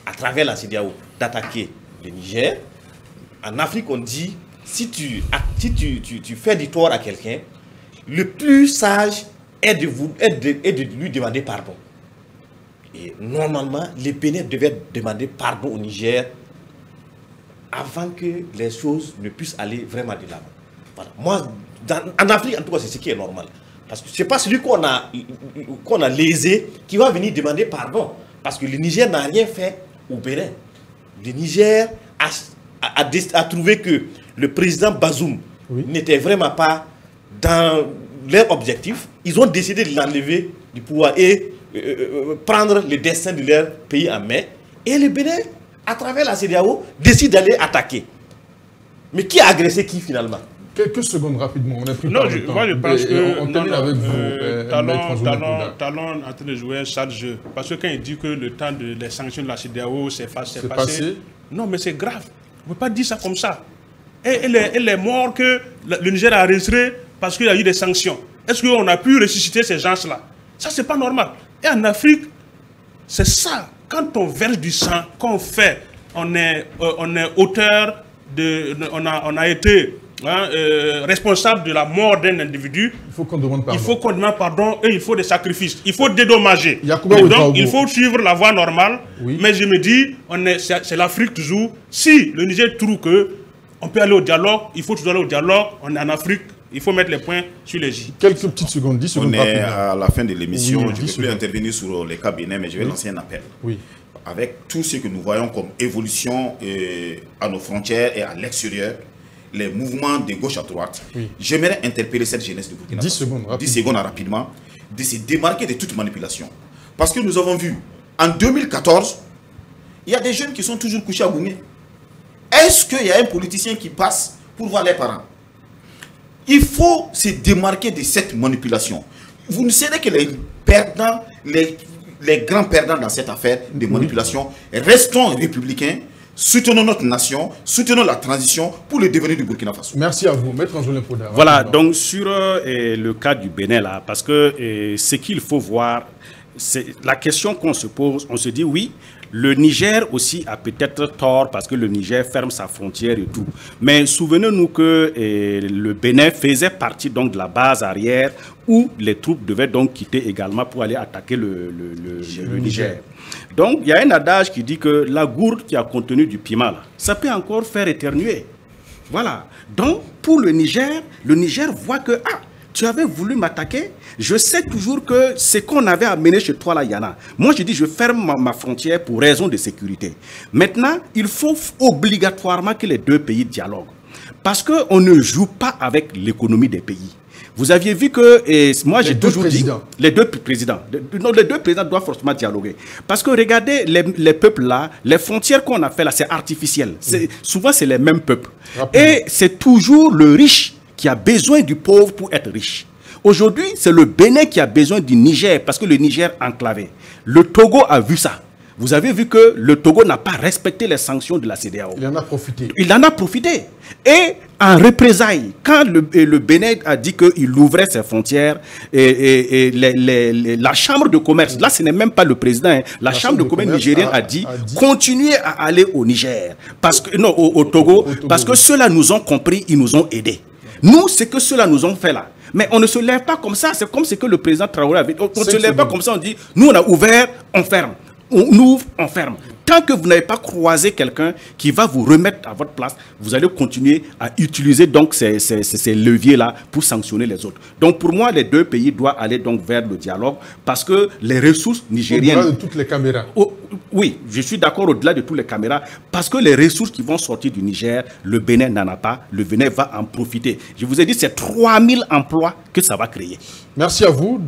à travers la CEDEAO, d'attaquer le Niger. En Afrique, on dit, si tu fais du tort à quelqu'un, le plus sage est de lui demander pardon. Et normalement, les Bénin devaient demander pardon au Niger avant que les choses ne puissent aller vraiment de l'avant. Voilà. Moi, en Afrique, en tout cas, c'est ce qui est normal. Parce que ce n'est pas celui qu'on a lésé qui va venir demander pardon. Parce que le Niger n'a rien fait au Bénin. Le Niger a trouvé que le président Bazoum n'était vraiment pas dans leur objectif. Ils ont décidé de l'enlever du pouvoir et prendre le destin de leur pays en main. Et le Bénin, à travers la CEDEAO, décide d'aller attaquer. Mais qui a agressé qui finalement? Quelques secondes rapidement, on a pris Non, moi je pense que on termine avec vous. Talon est en train de jouer un sale jeu. Parce que quand il dit que le temps des sanctions de la CEDEAO s'est passé. Non, mais c'est grave. On ne peut pas dire ça comme ça. Elle est morte que le Niger a arrêté parce qu'il y a eu des sanctions. Est-ce qu'on a pu ressusciter ces gens-là? Ça, c'est pas normal. Et en Afrique, c'est ça. Quand on verse du sang, quand on est auteur on a été responsable de la mort d'un individu. Il faut qu'on demande pardon. Et il faut des sacrifices. Il faut dédommager. Donc, il faut suivre la voie normale. Oui. Mais je me dis, c'est l'Afrique toujours. Si le Niger trouve qu'on peut aller au dialogue, il faut toujours aller au dialogue. On est en Afrique. Il faut mettre les points sur les i. Quelques petites secondes, 10 secondes. On est à la fin de l'émission. Je ne vais plus intervenir sur les cas Bénin, mais je vais lancer un appel. Oui. Avec tout ce que nous voyons comme évolution à nos frontières et à l'extérieur, les mouvements de gauche à droite, j'aimerais interpeller cette jeunesse de Burkina Faso. 10 secondes rapidement, de se démarquer de toute manipulation. Parce que nous avons vu, en 2014, il y a des jeunes qui sont toujours couchés à Goumé. Est-ce qu'il y a un politicien qui passe pour voir les parents? Il faut se démarquer de cette manipulation. Vous ne serez que les perdants, les grands perdants dans cette affaire de manipulation. Restons républicains, soutenons notre nation, soutenons la transition pour le devenir du Burkina Faso. Merci à vous, Maître Anjoulin Poda. Voilà, donc sur le cas du Bénin, là, parce que ce qu'il faut voir, c'est la question qu'on se pose, on se dit oui, le Niger aussi a peut-être tort parce que le Niger ferme sa frontière et tout. Mais souvenez-nous que le Bénin faisait partie donc de la base arrière où les troupes devaient donc quitter également pour aller attaquer le Niger. Donc il y a un adage qui dit que la gourde qui a contenu du piment, là, ça peut encore faire éternuer. Voilà. Donc pour le Niger voit que tu avais voulu m'attaquer. Je sais toujours que ce qu'on avait amené chez toi, là, Yana. Moi, je dis, je ferme ma frontière pour raison de sécurité. Maintenant, il faut obligatoirement que les deux pays dialoguent. Parce qu'on ne joue pas avec l'économie des pays. Vous aviez vu que, moi j'ai toujours dit, les deux présidents doivent forcément dialoguer. Parce que regardez, les peuples là, les frontières qu'on a fait là, c'est artificiel. Souvent, c'est les mêmes peuples. Et c'est toujours le riche qui a besoin du pauvre pour être riche. Aujourd'hui, c'est le Bénin qui a besoin du Niger, parce que le Niger est enclavé. Le Togo a vu ça. Vous avez vu que le Togo n'a pas respecté les sanctions de la CEDEAO. Il en a profité. Il en a profité. Et en représailles, quand le Bénin a dit qu'il ouvrait ses frontières, la chambre de commerce, là ce n'est même pas le président, la chambre de commerce nigérienne a dit continuez à aller au Niger, parce que, non, au Togo, parce que ceux-là nous ont compris, ils nous ont aidés. Nous, c'est que ceux-là nous ont fait là. Mais on ne se lève pas comme ça, c'est comme ce que le président Traoré avait dit. On ne se lève pas comme ça, on dit, nous on a ouvert, on ferme. On ouvre, on ferme. Tant que vous n'avez pas croisé quelqu'un qui va vous remettre à votre place, vous allez continuer à utiliser donc ces leviers-là pour sanctionner les autres. Donc pour moi, les deux pays doivent aller donc vers le dialogue parce que les ressources nigériennes... Au-delà de toutes les caméras. Oui, je suis d'accord au-delà de toutes les caméras parce que les ressources qui vont sortir du Niger, le Bénin n'en a pas, le Bénin va en profiter. Je vous ai dit, c'est 3000 emplois que ça va créer. Merci à vous,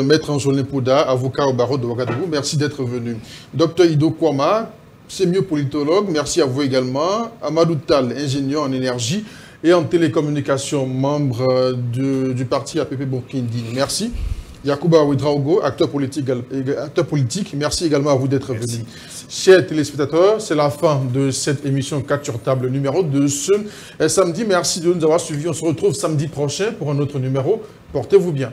Maître Anjoulin Poda, avocat au barreau de Ouagadougou. Merci d'être venu. Docteur Ido Kouama, c'est mieux politologue. Merci à vous également. Amadou Tal, ingénieur en énergie et en télécommunication, membre du parti APP Burkindi. Merci. Yacouba Ouedraogo, acteur politique. Merci également à vous d'être venu. Chers téléspectateurs, c'est la fin de cette émission 4 sur table numéro de ce samedi. Merci de nous avoir suivis. On se retrouve samedi prochain pour un autre numéro. Portez-vous bien.